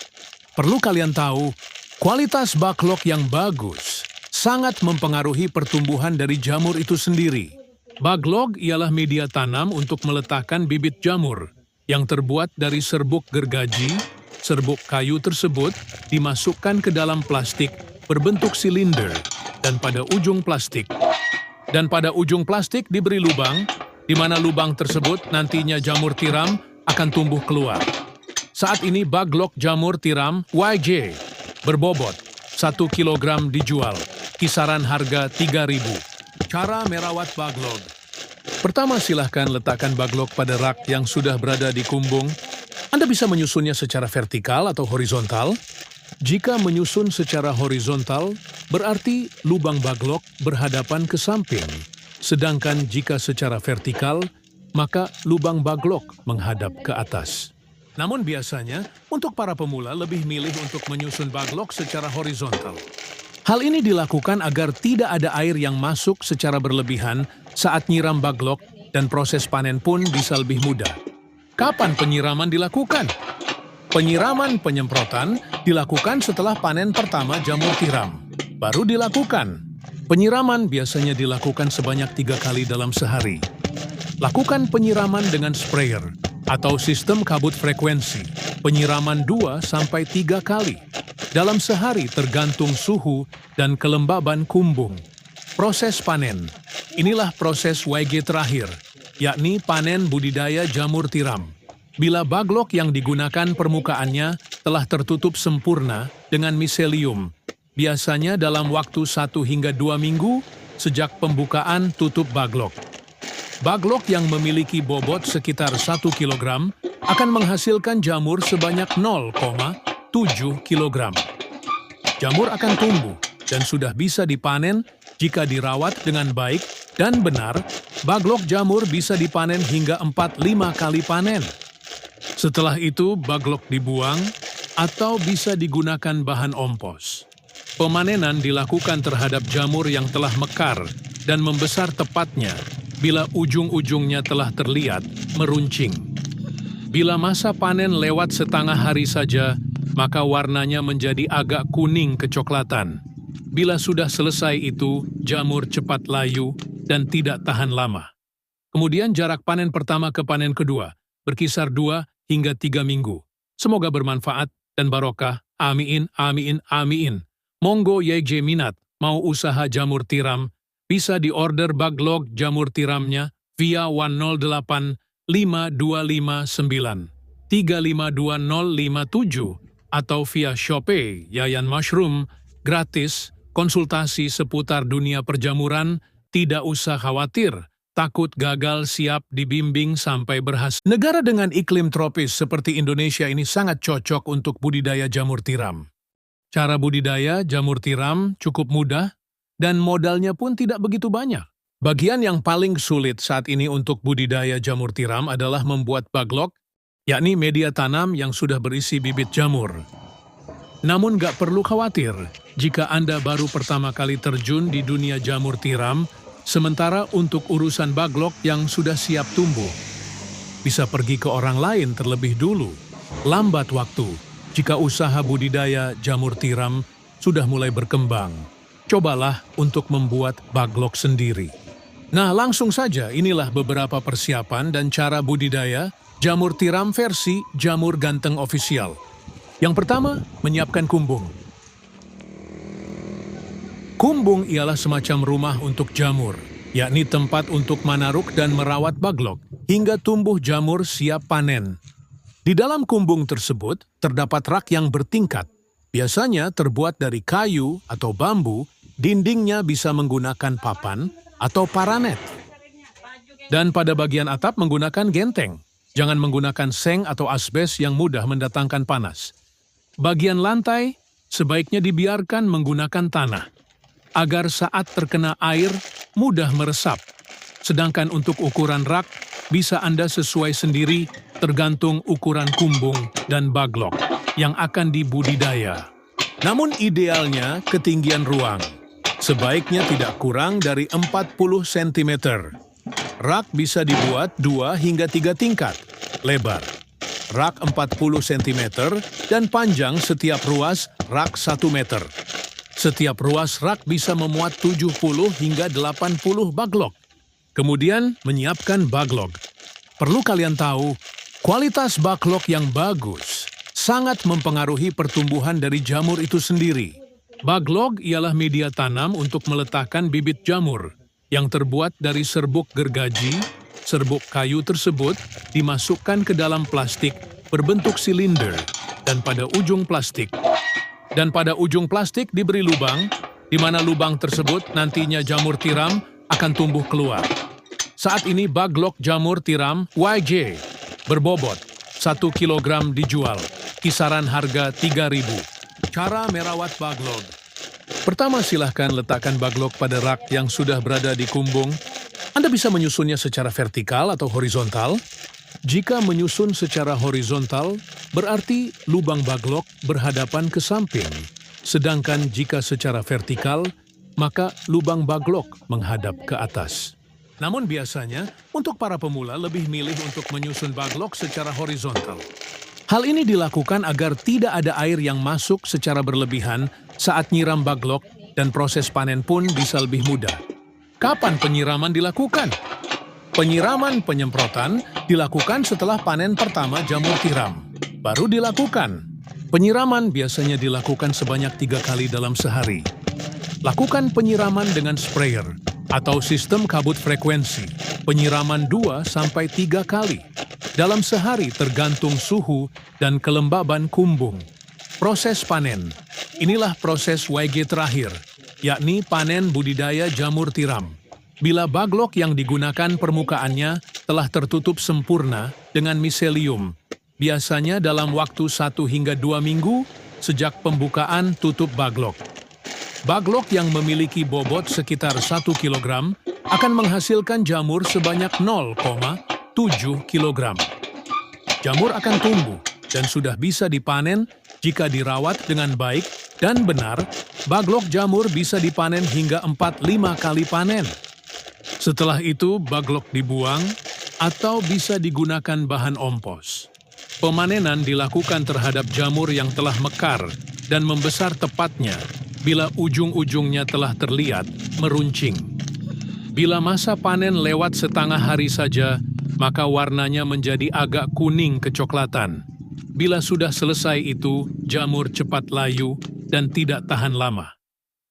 Perlu kalian tahu, kualitas baglok yang bagus sangat mempengaruhi pertumbuhan dari jamur itu sendiri. Baglok ialah media tanam untuk meletakkan bibit jamur yang terbuat dari serbuk gergaji. Serbuk kayu tersebut dimasukkan ke dalam plastik berbentuk silinder dan pada ujung plastik diberi lubang, di mana lubang tersebut nantinya jamur tiram akan tumbuh keluar. Saat ini baglok jamur tiram YJ berbobot 1 kg dijual, kisaran harga 3.000. Cara merawat baglok. Pertama, silahkan letakkan baglok pada rak yang sudah berada di kumbung. Anda bisa menyusunnya secara vertikal atau horizontal. Jika menyusun secara horizontal, berarti lubang baglok berhadapan ke samping. Sedangkan jika secara vertikal, maka lubang baglok menghadap ke atas. Namun biasanya, untuk para pemula lebih milih untuk menyusun baglok secara horizontal. Hal ini dilakukan agar tidak ada air yang masuk secara berlebihan saat nyiram baglok dan proses panen pun bisa lebih mudah. Kapan penyiraman dilakukan? Penyiraman penyemprotan dilakukan setelah panen pertama jamur tiram. Baru dilakukan. Penyiraman biasanya dilakukan sebanyak 3 kali dalam sehari. Lakukan penyiraman dengan sprayer atau sistem kabut frekuensi. Penyiraman 2-3 kali dalam sehari tergantung suhu dan kelembaban kumbung. Proses panen. Inilah proses YG terakhir, yakni panen budidaya jamur tiram. Bila baglok yang digunakan permukaannya telah tertutup sempurna dengan miselium, biasanya dalam waktu 1 hingga 2 minggu sejak pembukaan tutup baglok. Baglok yang memiliki bobot sekitar 1 kg akan menghasilkan jamur sebanyak 0,7 kg. Jamur akan tumbuh dan sudah bisa dipanen jika dirawat dengan baik dan benar. Baglok jamur bisa dipanen hingga 4-5 kali panen. Setelah itu, baglok dibuang atau bisa digunakan bahan ompos. Pemanenan dilakukan terhadap jamur yang telah mekar dan membesar tepatnya bila ujung-ujungnya telah terlihat meruncing. Bila masa panen lewat setengah hari saja, maka warnanya menjadi agak kuning kecoklatan. Bila sudah selesai itu, jamur cepat layu dan tidak tahan lama. Kemudian jarak panen pertama ke panen kedua berkisar 2 hingga 3 minggu. Semoga bermanfaat dan barokah. Amin, amin, amin. Monggo YJ minat mau usaha jamur tiram, bisa diorder baglok jamur tiramnya via 108 5259 352057 atau via Shopee Yayan Mushroom, gratis, konsultasi seputar dunia perjamuran, tidak usah khawatir, takut gagal, siap dibimbing sampai berhasil. Negara dengan iklim tropis seperti Indonesia ini sangat cocok untuk budidaya jamur tiram. Cara budidaya jamur tiram cukup mudah dan modalnya pun tidak begitu banyak. Bagian yang paling sulit saat ini untuk budidaya jamur tiram adalah membuat baglok, yakni media tanam yang sudah berisi bibit jamur. Namun gak perlu khawatir jika Anda baru pertama kali terjun di dunia jamur tiram, sementara untuk urusan baglok yang sudah siap tumbuh, bisa pergi ke orang lain terlebih dulu. Lambat waktu jika usaha budidaya jamur tiram sudah mulai berkembang. Cobalah untuk membuat baglok sendiri. Nah, langsung saja inilah beberapa persiapan dan cara budidaya jamur tiram versi Jamur Ganteng Official. Yang pertama, menyiapkan kumbung. Kumbung ialah semacam rumah untuk jamur, yakni tempat untuk manaruk dan merawat baglok hingga tumbuh jamur siap panen. Di dalam kumbung tersebut terdapat rak yang bertingkat, biasanya terbuat dari kayu atau bambu, dindingnya bisa menggunakan papan atau paranet. Dan pada bagian atap menggunakan genteng, jangan menggunakan seng atau asbes yang mudah mendatangkan panas. Bagian lantai sebaiknya dibiarkan menggunakan tanah, agar saat terkena air mudah meresap. Sedangkan untuk ukuran rak, bisa Anda sesuai sendiri tergantung ukuran kumbung dan baglok yang akan dibudidaya. Namun idealnya ketinggian ruang sebaiknya tidak kurang dari 40 cm. Rak bisa dibuat 2 hingga 3 tingkat lebar. Rak 40 cm dan panjang setiap ruas rak 1 meter. Setiap ruas rak bisa memuat 70 hingga 80 baglok. Kemudian menyiapkan baglok. Perlu kalian tahu, kualitas baglok yang bagus sangat mempengaruhi pertumbuhan dari jamur itu sendiri. Baglok ialah media tanam untuk meletakkan bibit jamur yang terbuat dari serbuk gergaji. Serbuk kayu tersebut dimasukkan ke dalam plastik berbentuk silinder dan pada ujung plastik diberi lubang, di mana lubang tersebut nantinya jamur tiram akan tumbuh keluar. Saat ini baglok jamur tiram YJ berbobot 1 kg dijual, kisaran harga 3.000. Cara merawat baglok. Pertama, silahkan letakkan baglok pada rak yang sudah berada di kumbung. Anda bisa menyusunnya secara vertikal atau horizontal. Jika menyusun secara horizontal, berarti lubang baglok berhadapan ke samping. Sedangkan jika secara vertikal, maka lubang baglok menghadap ke atas. Namun biasanya, untuk para pemula lebih milih untuk menyusun baglok secara horizontal. Hal ini dilakukan agar tidak ada air yang masuk secara berlebihan saat nyiram baglok dan proses panen pun bisa lebih mudah. Kapan penyiraman dilakukan? Penyiraman penyemprotan dilakukan setelah panen pertama jamur tiram. Baru dilakukan. Penyiraman biasanya dilakukan sebanyak 3 kali dalam sehari. Lakukan penyiraman dengan sprayer atau sistem kabut frekuensi. Penyiraman 2-3 kali dalam sehari tergantung suhu dan kelembaban kumbung. Proses panen. Inilah proses YG terakhir, yakni panen budidaya jamur tiram. Bila baglok yang digunakan permukaannya telah tertutup sempurna dengan miselium, biasanya dalam waktu 1 hingga 2 minggu sejak pembukaan tutup baglok. Baglok yang memiliki bobot sekitar 1 kg akan menghasilkan jamur sebanyak 0,7 kg. Jamur akan tumbuh dan sudah bisa dipanen jika dirawat dengan baik dan benar. Baglok jamur bisa dipanen hingga 4-5 kali panen. Setelah itu, baglok dibuang atau bisa digunakan bahan ompos. Pemanenan dilakukan terhadap jamur yang telah mekar dan membesar tepatnya bila ujung-ujungnya telah terlihat meruncing. Bila masa panen lewat setengah hari saja, maka warnanya menjadi agak kuning kecoklatan. Bila sudah selesai itu, jamur cepat layu dan tidak tahan lama.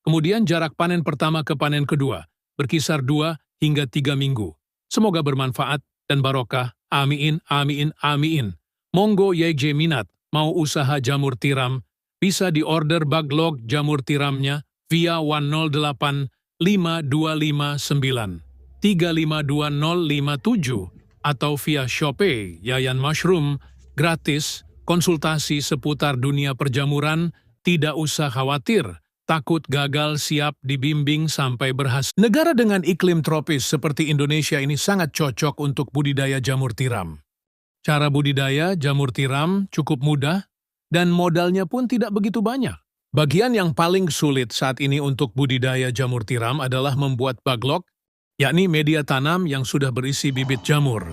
Kemudian jarak panen pertama ke panen kedua berkisar 2 hingga 3 minggu. Semoga bermanfaat dan barokah. Amin, amin, amin. Monggo YG minat mau usaha jamur tiram, bisa diorder baglok jamur tiramnya via 108 5259 352057 atau via Shopee Yayan Mushroom, gratis, konsultasi seputar dunia perjamuran, tidak usah khawatir, takut gagal, siap dibimbing sampai berhasil. Negara dengan iklim tropis seperti Indonesia ini sangat cocok untuk budidaya jamur tiram. Cara budidaya jamur tiram cukup mudah dan modalnya pun tidak begitu banyak. Bagian yang paling sulit saat ini untuk budidaya jamur tiram adalah membuat baglok, yakni media tanam yang sudah berisi bibit jamur.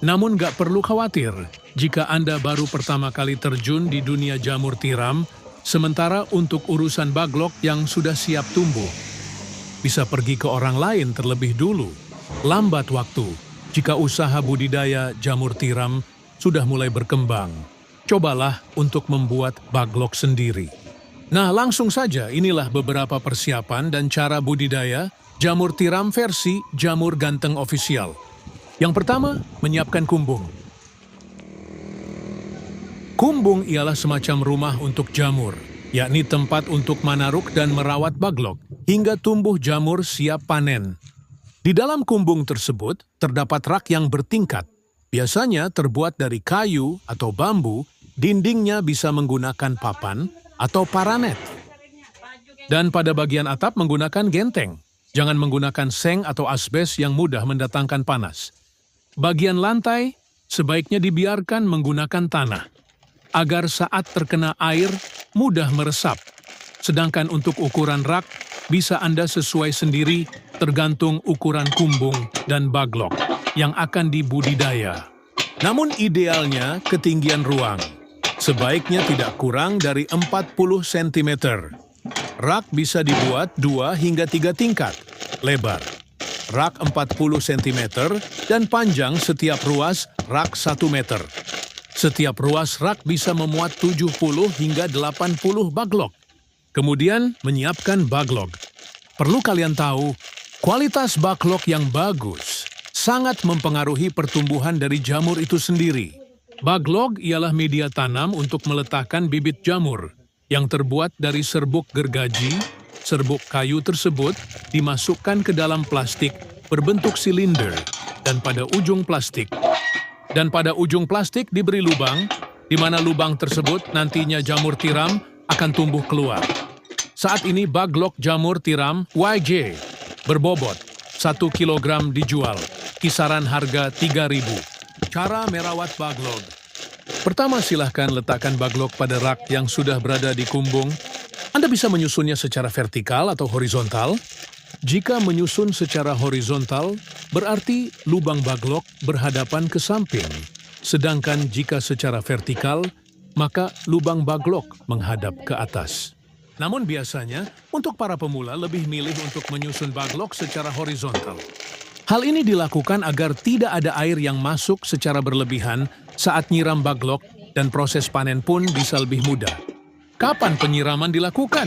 Namun gak perlu khawatir jika Anda baru pertama kali terjun di dunia jamur tiram, sementara untuk urusan baglok yang sudah siap tumbuh, bisa pergi ke orang lain terlebih dulu. Lambat waktu jika usaha budidaya jamur tiram sudah mulai berkembang. Cobalah untuk membuat baglok sendiri. Nah, langsung saja inilah beberapa persiapan dan cara budidaya jamur tiram versi Jamur Ganteng Official. Yang pertama, menyiapkan kumbung. Kumbung ialah semacam rumah untuk jamur, yakni tempat untuk manaruk dan merawat baglok hingga tumbuh jamur siap panen. Di dalam kumbung tersebut terdapat rak yang bertingkat, biasanya terbuat dari kayu atau bambu, dindingnya bisa menggunakan papan atau paranet. Dan pada bagian atap menggunakan genteng, jangan menggunakan seng atau asbes yang mudah mendatangkan panas. Bagian lantai sebaiknya dibiarkan menggunakan tanah, agar saat terkena air mudah meresap. Sedangkan untuk ukuran rak, bisa Anda sesuai sendiri tergantung ukuran kumbung dan baglok yang akan dibudidaya. Namun idealnya ketinggian ruang, sebaiknya tidak kurang dari 40 cm. Rak bisa dibuat 2 hingga 3 tingkat, lebar. Rak 40 cm dan panjang setiap ruas rak 1 meter. Setiap ruas rak bisa memuat 70 hingga 80 baglok. Kemudian menyiapkan baglok. Perlu kalian tahu, kualitas baglok yang bagus sangat mempengaruhi pertumbuhan dari jamur itu sendiri. Baglok ialah media tanam untuk meletakkan bibit jamur yang terbuat dari serbuk gergaji. Serbuk kayu tersebut dimasukkan ke dalam plastik berbentuk silinder dan pada ujung plastik diberi lubang, di mana lubang tersebut nantinya jamur tiram akan tumbuh keluar. Saat ini baglok jamur tiram YG berbobot 1 kg dijual, kisaran harga 3.000. Cara merawat baglok. Pertama, silahkan letakkan baglok pada rak yang sudah berada di kumbung. Anda bisa menyusunnya secara vertikal atau horizontal. Jika menyusun secara horizontal, berarti lubang baglok berhadapan ke samping. Sedangkan jika secara vertikal, maka lubang baglok menghadap ke atas. Namun biasanya, untuk para pemula lebih milih untuk menyusun baglok secara horizontal. Hal ini dilakukan agar tidak ada air yang masuk secara berlebihan saat nyiram baglok dan proses panen pun bisa lebih mudah. Kapan penyiraman dilakukan?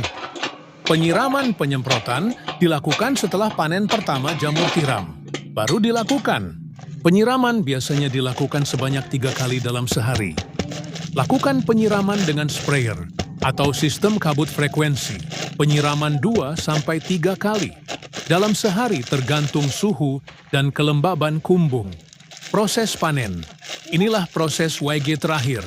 Penyiraman penyemprotan dilakukan setelah panen pertama jamur tiram. Baru dilakukan. Penyiraman biasanya dilakukan sebanyak 3 kali dalam sehari. Lakukan penyiraman dengan sprayer atau sistem kabut frekuensi, penyiraman 2-3 kali dalam sehari tergantung suhu dan kelembaban kumbung. Proses panen. Inilah proses YG terakhir,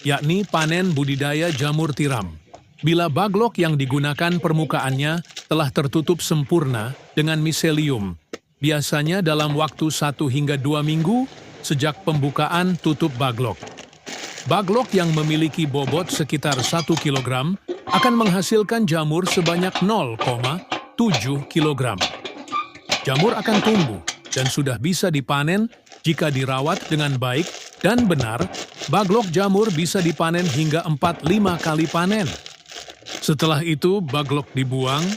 yakni panen budidaya jamur tiram. Bila baglok yang digunakan permukaannya telah tertutup sempurna dengan miselium, biasanya dalam waktu 1 hingga 2 minggu sejak pembukaan tutup baglok. Baglok yang memiliki bobot sekitar 1 kg akan menghasilkan jamur sebanyak 0,7 kg. Jamur akan tumbuh dan sudah bisa dipanen jika dirawat dengan baik dan benar. Baglok jamur bisa dipanen hingga 4-5 kali panen. Setelah itu baglok dibuang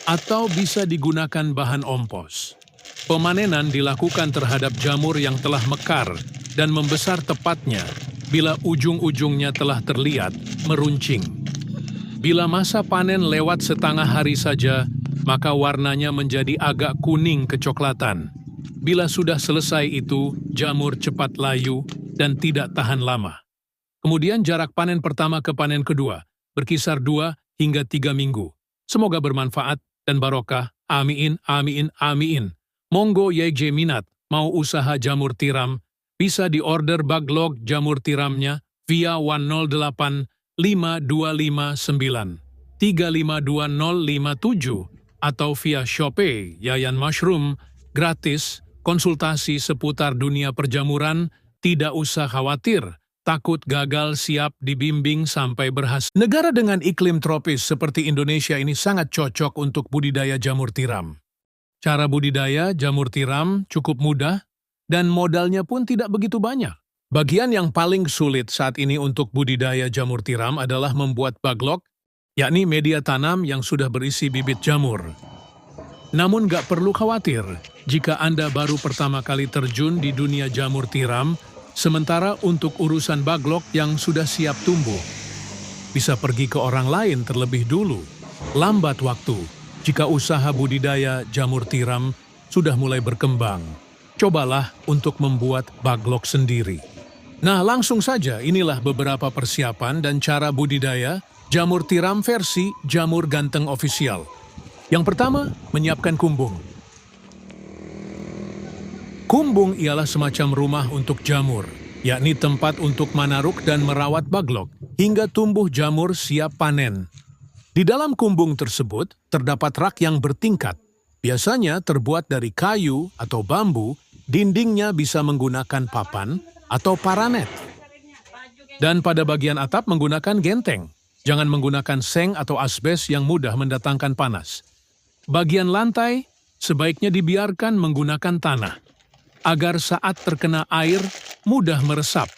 atau bisa digunakan bahan ompos. Pemanenan dilakukan terhadap jamur yang telah mekar dan membesar tepatnya bila ujung-ujungnya telah terlihat meruncing. Bila masa panen lewat setengah hari saja, maka warnanya menjadi agak kuning kecoklatan. Bila sudah selesai itu, jamur cepat layu dan tidak tahan lama. Kemudian jarak panen pertama ke panen kedua berkisar 2 hingga 3 minggu. Semoga bermanfaat dan barokah. Amin, amin, amin. Monggo YG minat mau usaha jamur tiram, bisa diorder baglok jamur tiramnya via 108 5259 352057 atau via Shopee Yayan Mushroom, gratis, konsultasi seputar dunia perjamuran, tidak usah khawatir, takut gagal siap dibimbing sampai berhasil. Negara dengan iklim tropis seperti Indonesia ini sangat cocok untuk budidaya jamur tiram. Cara budidaya jamur tiram cukup mudah, dan modalnya pun tidak begitu banyak. Bagian yang paling sulit saat ini untuk budidaya jamur tiram adalah membuat baglok, yakni media tanam yang sudah berisi bibit jamur. Namun gak perlu khawatir jika Anda baru pertama kali terjun di dunia jamur tiram, sementara untuk urusan baglok yang sudah siap tumbuh, bisa pergi ke orang lain terlebih dulu. Lambat waktu jika usaha budidaya jamur tiram sudah mulai berkembang. Cobalah untuk membuat baglok sendiri. Nah, langsung saja inilah beberapa persiapan dan cara budidaya jamur tiram versi Jamur Ganteng Official. Yang pertama, menyiapkan kumbung. Kumbung ialah semacam rumah untuk jamur, yakni tempat untuk manaruk dan merawat baglok hingga tumbuh jamur siap panen. Di dalam kumbung tersebut terdapat rak yang bertingkat, biasanya terbuat dari kayu atau bambu. Dindingnya bisa menggunakan papan atau paranet. Dan pada bagian atap menggunakan genteng. Jangan menggunakan seng atau asbes yang mudah mendatangkan panas. Bagian lantai sebaiknya dibiarkan menggunakan tanah, agar saat terkena air mudah meresap.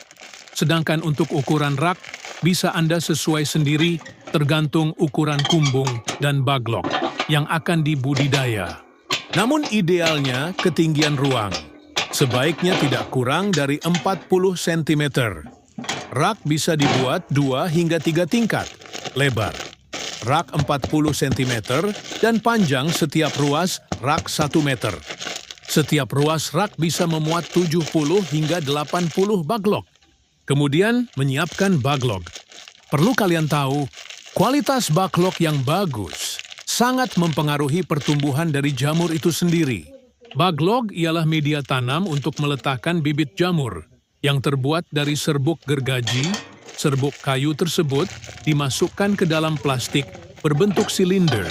Sedangkan untuk ukuran rak bisa Anda sesuai sendiri tergantung ukuran kumbung dan baglok yang akan dibudidaya. Namun idealnya ketinggian ruang sebaiknya tidak kurang dari 40 cm. Rak bisa dibuat 2 hingga 3 tingkat, lebar. Rak 40 cm dan panjang setiap ruas rak 1 meter. Setiap ruas rak bisa memuat 70 hingga 80 baglok. Kemudian menyiapkan baglok. Perlu kalian tahu, kualitas baglok yang bagus sangat mempengaruhi pertumbuhan dari jamur itu sendiri. Baglok ialah media tanam untuk meletakkan bibit jamur yang terbuat dari serbuk gergaji. Serbuk kayu tersebut dimasukkan ke dalam plastik berbentuk silinder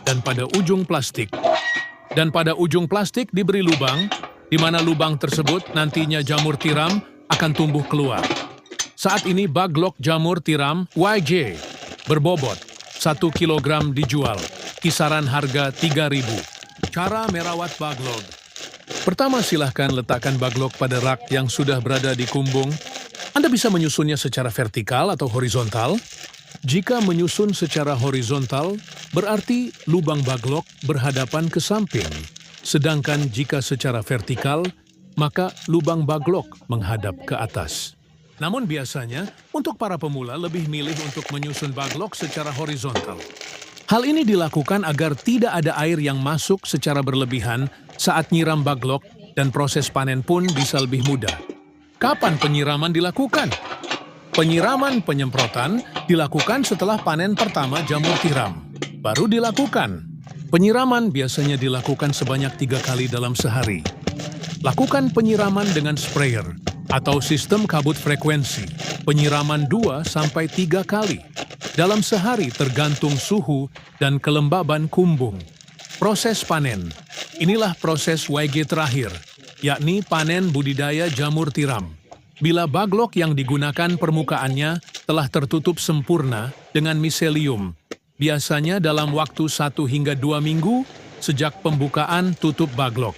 dan pada ujung plastik diberi lubang, di mana lubang tersebut nantinya jamur tiram akan tumbuh keluar. Saat ini baglok jamur tiram YG berbobot 1 kg dijual, kisaran harga 3.000. Cara merawat baglok. Pertama, silahkan letakkan baglok pada rak yang sudah berada di kumbung. Anda bisa menyusunnya secara vertikal atau horizontal. Jika menyusun secara horizontal, berarti lubang baglok berhadapan ke samping. Sedangkan jika secara vertikal, maka lubang baglok menghadap ke atas. Namun biasanya, untuk para pemula lebih milih untuk menyusun baglok secara horizontal. Hal ini dilakukan agar tidak ada air yang masuk secara berlebihan saat nyiram baglok dan proses panen pun bisa lebih mudah. Kapan penyiraman dilakukan? Penyiraman penyemprotan dilakukan setelah panen pertama jamur tiram. Baru dilakukan. Penyiraman biasanya dilakukan sebanyak 3 kali dalam sehari. Lakukan penyiraman dengan sprayer atau sistem kabut frekuensi. Penyiraman 2-3 kali dalam sehari tergantung suhu dan kelembaban kumbung. Proses panen. Inilah proses YG terakhir, yakni panen budidaya jamur tiram. Bila baglok yang digunakan permukaannya telah tertutup sempurna dengan miselium, biasanya dalam waktu 1 hingga 2 minggu sejak pembukaan tutup baglok.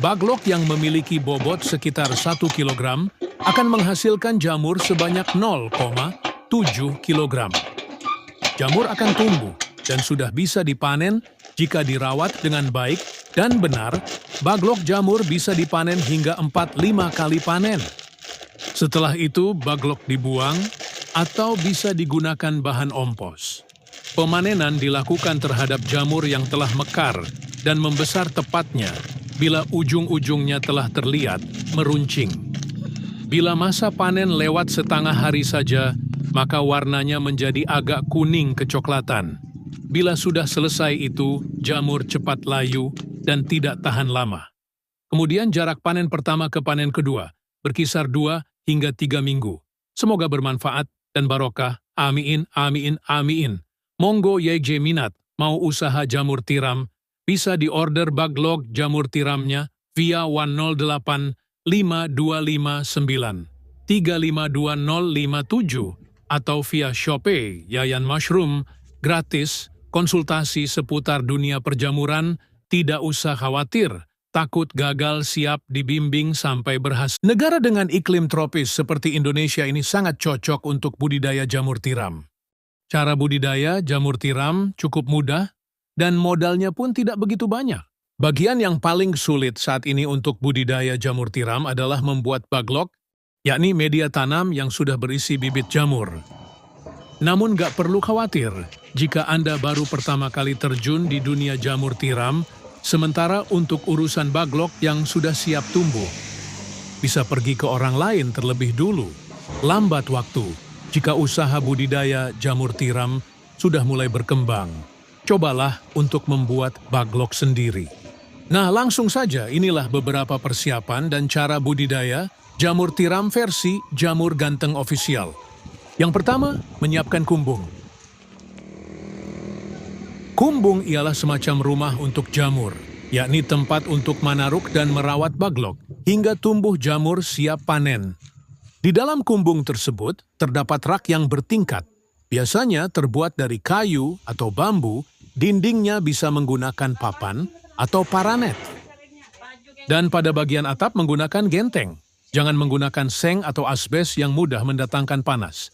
Baglok yang memiliki bobot sekitar 1 kg akan menghasilkan jamur sebanyak 0,7 kg. Jamur akan tumbuh dan sudah bisa dipanen jika dirawat dengan baik dan benar. Baglok jamur bisa dipanen hingga 4-5 kali panen. Setelah itu, baglok dibuang atau bisa digunakan bahan ompos. Pemanenan dilakukan terhadap jamur yang telah mekar dan membesar tepatnya bila ujung-ujungnya telah terlihat meruncing. Bila masa panen lewat setengah hari saja, maka warnanya menjadi agak kuning kecoklatan. Bila sudah selesai itu, jamur cepat layu dan tidak tahan lama. Kemudian jarak panen pertama ke panen kedua berkisar 2 hingga 3 minggu. Semoga bermanfaat dan barokah. Amin, amin, amin. Monggo YJ minat mau usaha jamur tiram, bisa diorder baglok jamur tiramnya via 108 5259 352057 atau via Shopee Yayan Mushroom, gratis, konsultasi seputar dunia perjamuran, tidak usah khawatir. Takut gagal, siap dibimbing sampai berhasil. Negara dengan iklim tropis seperti Indonesia ini sangat cocok untuk budidaya jamur tiram. Cara budidaya jamur tiram cukup mudah dan modalnya pun tidak begitu banyak. Bagian yang paling sulit saat ini untuk budidaya jamur tiram adalah membuat baglok, yakni media tanam yang sudah berisi bibit jamur. Namun gak perlu khawatir jika Anda baru pertama kali terjun di dunia jamur tiram. Sementara untuk urusan baglok yang sudah siap tumbuh, bisa pergi ke orang lain terlebih dulu. Lambat waktu jika usaha budidaya jamur tiram sudah mulai berkembang. Cobalah untuk membuat baglok sendiri. Nah, langsung saja inilah beberapa persiapan dan cara budidaya jamur tiram versi Jamur Ganteng Official. Yang pertama, menyiapkan kumbung. Kumbung ialah semacam rumah untuk jamur, yakni tempat untuk manaruk dan merawat baglok hingga tumbuh jamur siap panen. Di dalam kumbung tersebut terdapat rak yang bertingkat, biasanya terbuat dari kayu atau bambu, dindingnya bisa menggunakan papan atau paranet. Dan pada bagian atap menggunakan genteng, jangan menggunakan seng atau asbes yang mudah mendatangkan panas.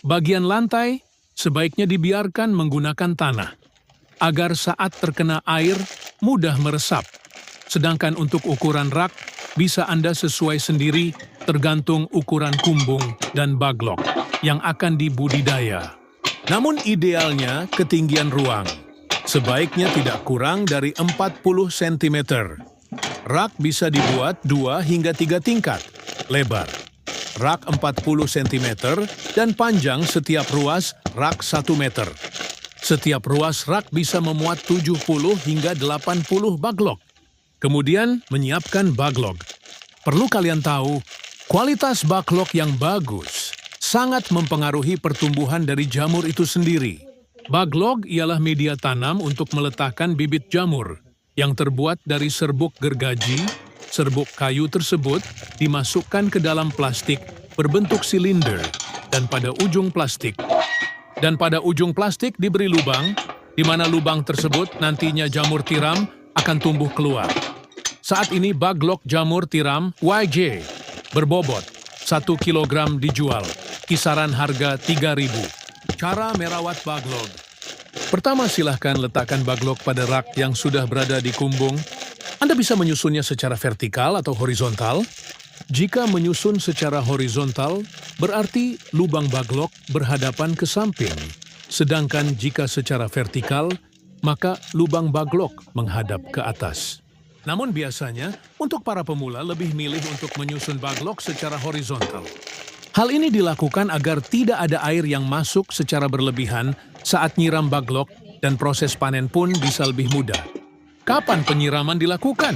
Bagian lantai sebaiknya dibiarkan menggunakan tanah, agar saat terkena air mudah meresap. Sedangkan untuk ukuran rak bisa Anda sesuai sendiri tergantung ukuran kumbung dan baglok yang akan dibudidaya. Namun idealnya ketinggian ruang sebaiknya tidak kurang dari 40 cm. Rak bisa dibuat 2 hingga 3 tingkat lebar. Rak 40 cm dan panjang setiap ruas rak 1 meter. Setiap ruas rak bisa memuat 70 hingga 80 baglok. Kemudian menyiapkan baglok. Perlu kalian tahu, kualitas baglok yang bagus sangat mempengaruhi pertumbuhan dari jamur itu sendiri. Baglok ialah media tanam untuk meletakkan bibit jamur yang terbuat dari serbuk gergaji. Serbuk kayu tersebut dimasukkan ke dalam plastik berbentuk silinder dan pada ujung plastik diberi lubang, di mana lubang tersebut nantinya jamur tiram akan tumbuh keluar. Saat ini baglok jamur tiram YJ berbobot 1 kg dijual, kisaran harga 3.000. Cara merawat baglok. Pertama, silahkan letakkan baglok pada rak yang sudah berada di kumbung. Anda bisa menyusunnya secara vertikal atau horizontal. Jika menyusun secara horizontal, berarti lubang baglok berhadapan ke samping. Sedangkan jika secara vertikal, maka lubang baglok menghadap ke atas. Namun biasanya, untuk para pemula lebih milih untuk menyusun baglok secara horizontal. Hal ini dilakukan agar tidak ada air yang masuk secara berlebihan saat nyiram baglok dan proses panen pun bisa lebih mudah. Kapan penyiraman dilakukan?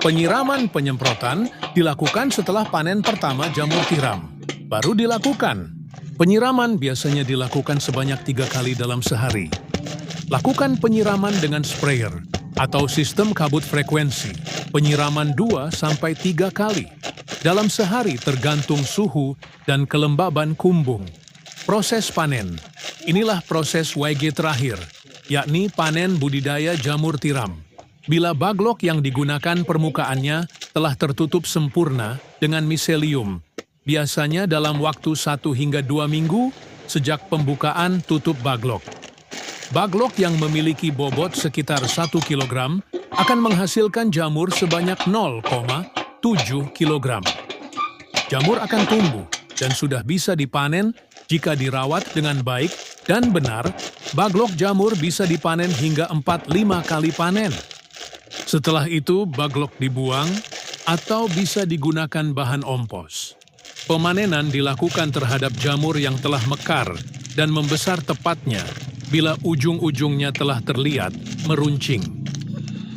Penyiraman penyemprotan dilakukan setelah panen pertama jamur tiram. Baru dilakukan. Penyiraman biasanya dilakukan sebanyak 3 kali dalam sehari. Lakukan penyiraman dengan sprayer atau sistem kabut frekuensi. Penyiraman 2-3 kali dalam sehari tergantung suhu dan kelembaban kumbung. Proses panen. Inilah proses YG terakhir, yakni panen budidaya jamur tiram. Bila baglok yang digunakan permukaannya telah tertutup sempurna dengan miselium, biasanya dalam waktu 1 hingga 2 minggu sejak pembukaan tutup baglok. Baglok yang memiliki bobot sekitar 1 kg akan menghasilkan jamur sebanyak 0,7 kg. Jamur akan tumbuh dan sudah bisa dipanen jika dirawat dengan baik dan benar. Baglok jamur bisa dipanen hingga 4-5 kali panen. Setelah itu baglok dibuang atau bisa digunakan bahan ompos. Pemanenan dilakukan terhadap jamur yang telah mekar dan membesar tepatnya bila ujung-ujungnya telah terlihat meruncing.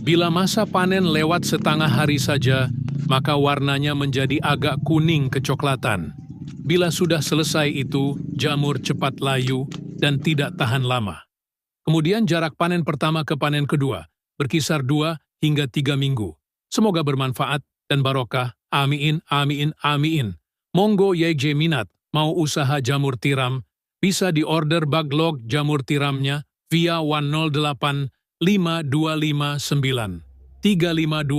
Bila masa panen lewat setengah hari saja, maka warnanya menjadi agak kuning kecoklatan. Bila sudah selesai itu, jamur cepat layu dan tidak tahan lama. Kemudian jarak panen pertama ke panen kedua berkisar 2 hingga 3 minggu. Semoga bermanfaat dan barokah. Amin, amin, amin. Monggo YG minat mau usaha jamur tiram, bisa diorder baglok jamur tiramnya via 108 5259 352057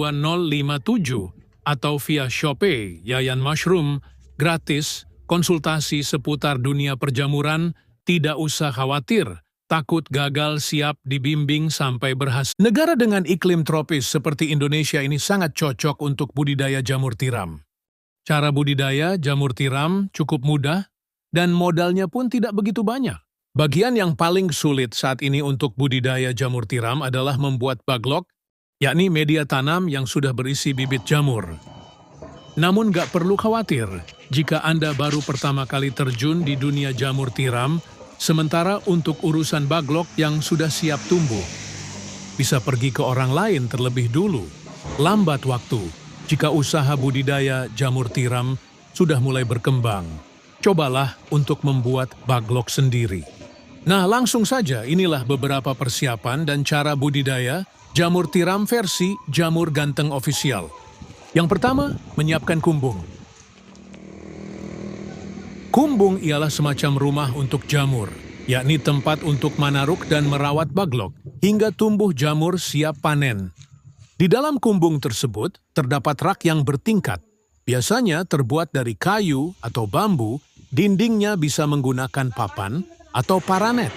atau via Shopee Yayan Mushroom, gratis, konsultasi seputar dunia perjamuran, tidak usah khawatir, takut gagal siap dibimbing sampai berhasil. Negara dengan iklim tropis seperti Indonesia ini sangat cocok untuk budidaya jamur tiram. Cara budidaya jamur tiram cukup mudah dan modalnya pun tidak begitu banyak. Bagian yang paling sulit saat ini untuk budidaya jamur tiram adalah membuat baglok, yakni media tanam yang sudah berisi bibit jamur. Namun gak perlu khawatir jika Anda baru pertama kali terjun di dunia jamur tiram, sementara untuk urusan baglok yang sudah siap tumbuh. Bisa pergi ke orang lain terlebih dulu, lambat waktu jika usaha budidaya jamur tiram sudah mulai berkembang. Cobalah untuk membuat baglok sendiri. Nah, langsung saja inilah beberapa persiapan dan cara budidaya jamur tiram versi Jamur Ganteng Official. Yang pertama, menyiapkan kumbung. Kumbung ialah semacam rumah untuk jamur, yakni tempat untuk manaruk dan merawat baglok hingga tumbuh jamur siap panen. Di dalam kumbung tersebut terdapat rak yang bertingkat, biasanya terbuat dari kayu atau bambu, dindingnya bisa menggunakan papan atau paranet.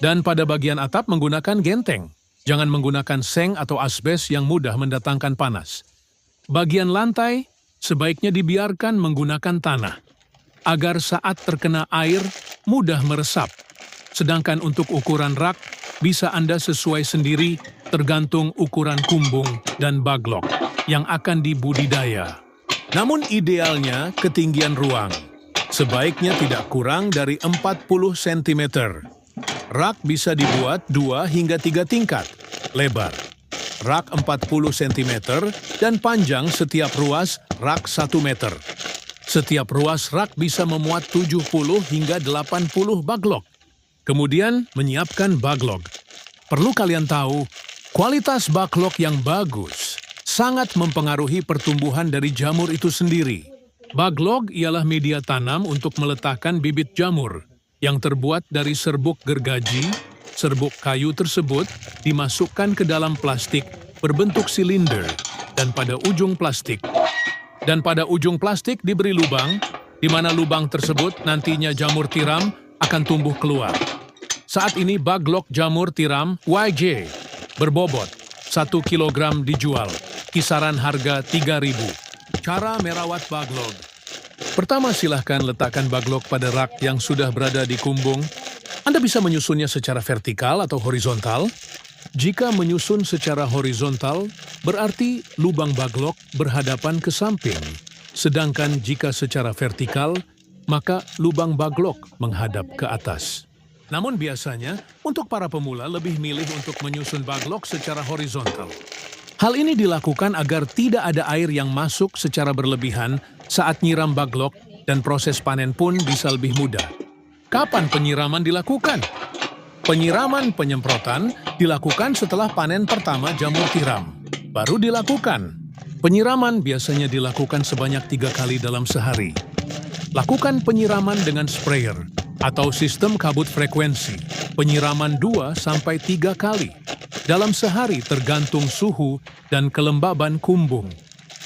Dan pada bagian atap menggunakan genteng. Jangan menggunakan seng atau asbes yang mudah mendatangkan panas. Bagian lantai sebaiknya dibiarkan menggunakan tanah, agar saat terkena air mudah meresap. Sedangkan untuk ukuran rak, bisa Anda sesuai sendiri tergantung ukuran kumbung dan baglok yang akan dibudidaya. Namun idealnya ketinggian ruang sebaiknya tidak kurang dari 40 cm. Rak bisa dibuat 2 hingga 3 tingkat lebar. Rak 40 cm dan panjang setiap ruas rak 1 meter. Setiap ruas rak bisa memuat 70 hingga 80 baglok. Kemudian menyiapkan baglok. Perlu kalian tahu, kualitas baglok yang bagus sangat mempengaruhi pertumbuhan dari jamur itu sendiri. Baglok ialah media tanam untuk meletakkan bibit jamur yang terbuat dari serbuk gergaji. Serbuk kayu tersebut dimasukkan ke dalam plastik berbentuk silinder dan pada ujung plastik diberi lubang, di mana lubang tersebut nantinya jamur tiram akan tumbuh keluar. Saat ini baglok jamur tiram YG berbobot 1 kg dijual, kisaran harga 3.000. Cara merawat baglok. Pertama, silahkan letakkan baglok pada rak yang sudah berada di kumbung. Anda bisa menyusunnya secara vertikal atau horizontal. Jika menyusun secara horizontal, berarti lubang baglok berhadapan ke samping. Sedangkan jika secara vertikal, maka lubang baglok menghadap ke atas. Namun biasanya, untuk para pemula lebih milih untuk menyusun baglok secara horizontal. Hal ini dilakukan agar tidak ada air yang masuk secara berlebihan saat nyiram baglok dan proses panen pun bisa lebih mudah. Kapan penyiraman dilakukan? Penyiraman penyemprotan dilakukan setelah panen pertama jamur tiram. Baru dilakukan. Penyiraman biasanya dilakukan sebanyak 3 kali dalam sehari. Lakukan penyiraman dengan sprayer atau sistem kabut frekuensi. Penyiraman 2-3 kali dalam sehari tergantung suhu dan kelembaban kumbung.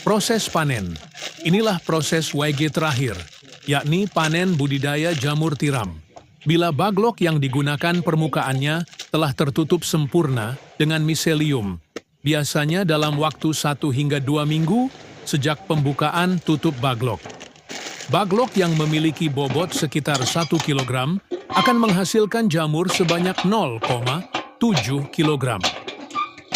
Proses panen. Inilah proses YG terakhir, yakni panen budidaya jamur tiram. Bila baglok yang digunakan permukaannya telah tertutup sempurna dengan miselium, biasanya dalam waktu 1 hingga 2 minggu sejak pembukaan tutup baglok. Baglok yang memiliki bobot sekitar 1 kg akan menghasilkan jamur sebanyak 0,7 kg.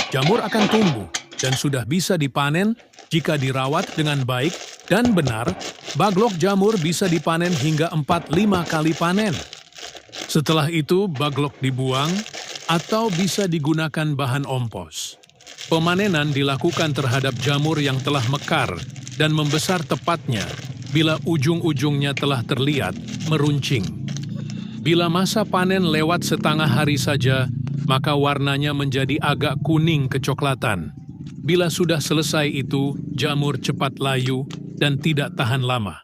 Jamur akan tumbuh dan sudah bisa dipanen jika dirawat dengan baik dan benar. Baglok jamur bisa dipanen hingga 4-5 kali panen. Setelah itu, baglok dibuang atau bisa digunakan bahan ompos. Pemanenan dilakukan terhadap jamur yang telah mekar dan membesar tepatnya bila ujung-ujungnya telah terlihat meruncing. Bila masa panen lewat setengah hari saja, maka warnanya menjadi agak kuning kecoklatan. Bila sudah selesai itu, jamur cepat layu dan tidak tahan lama.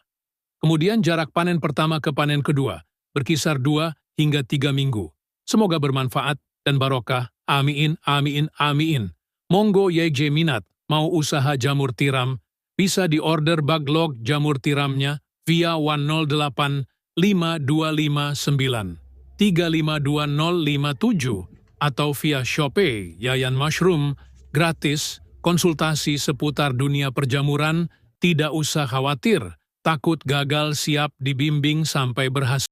Kemudian jarak panen pertama ke panen kedua berkisar 2 hingga 3 minggu. Semoga bermanfaat dan barokah. Amin, amin, amin. Monggo YG minat, mau usaha jamur tiram, bisa diorder baglok jamur tiramnya via 108 5259 352057 atau via Shopee Yayan Mushroom, gratis, konsultasi seputar dunia perjamuran, tidak usah khawatir, takut gagal siap dibimbing sampai berhasil.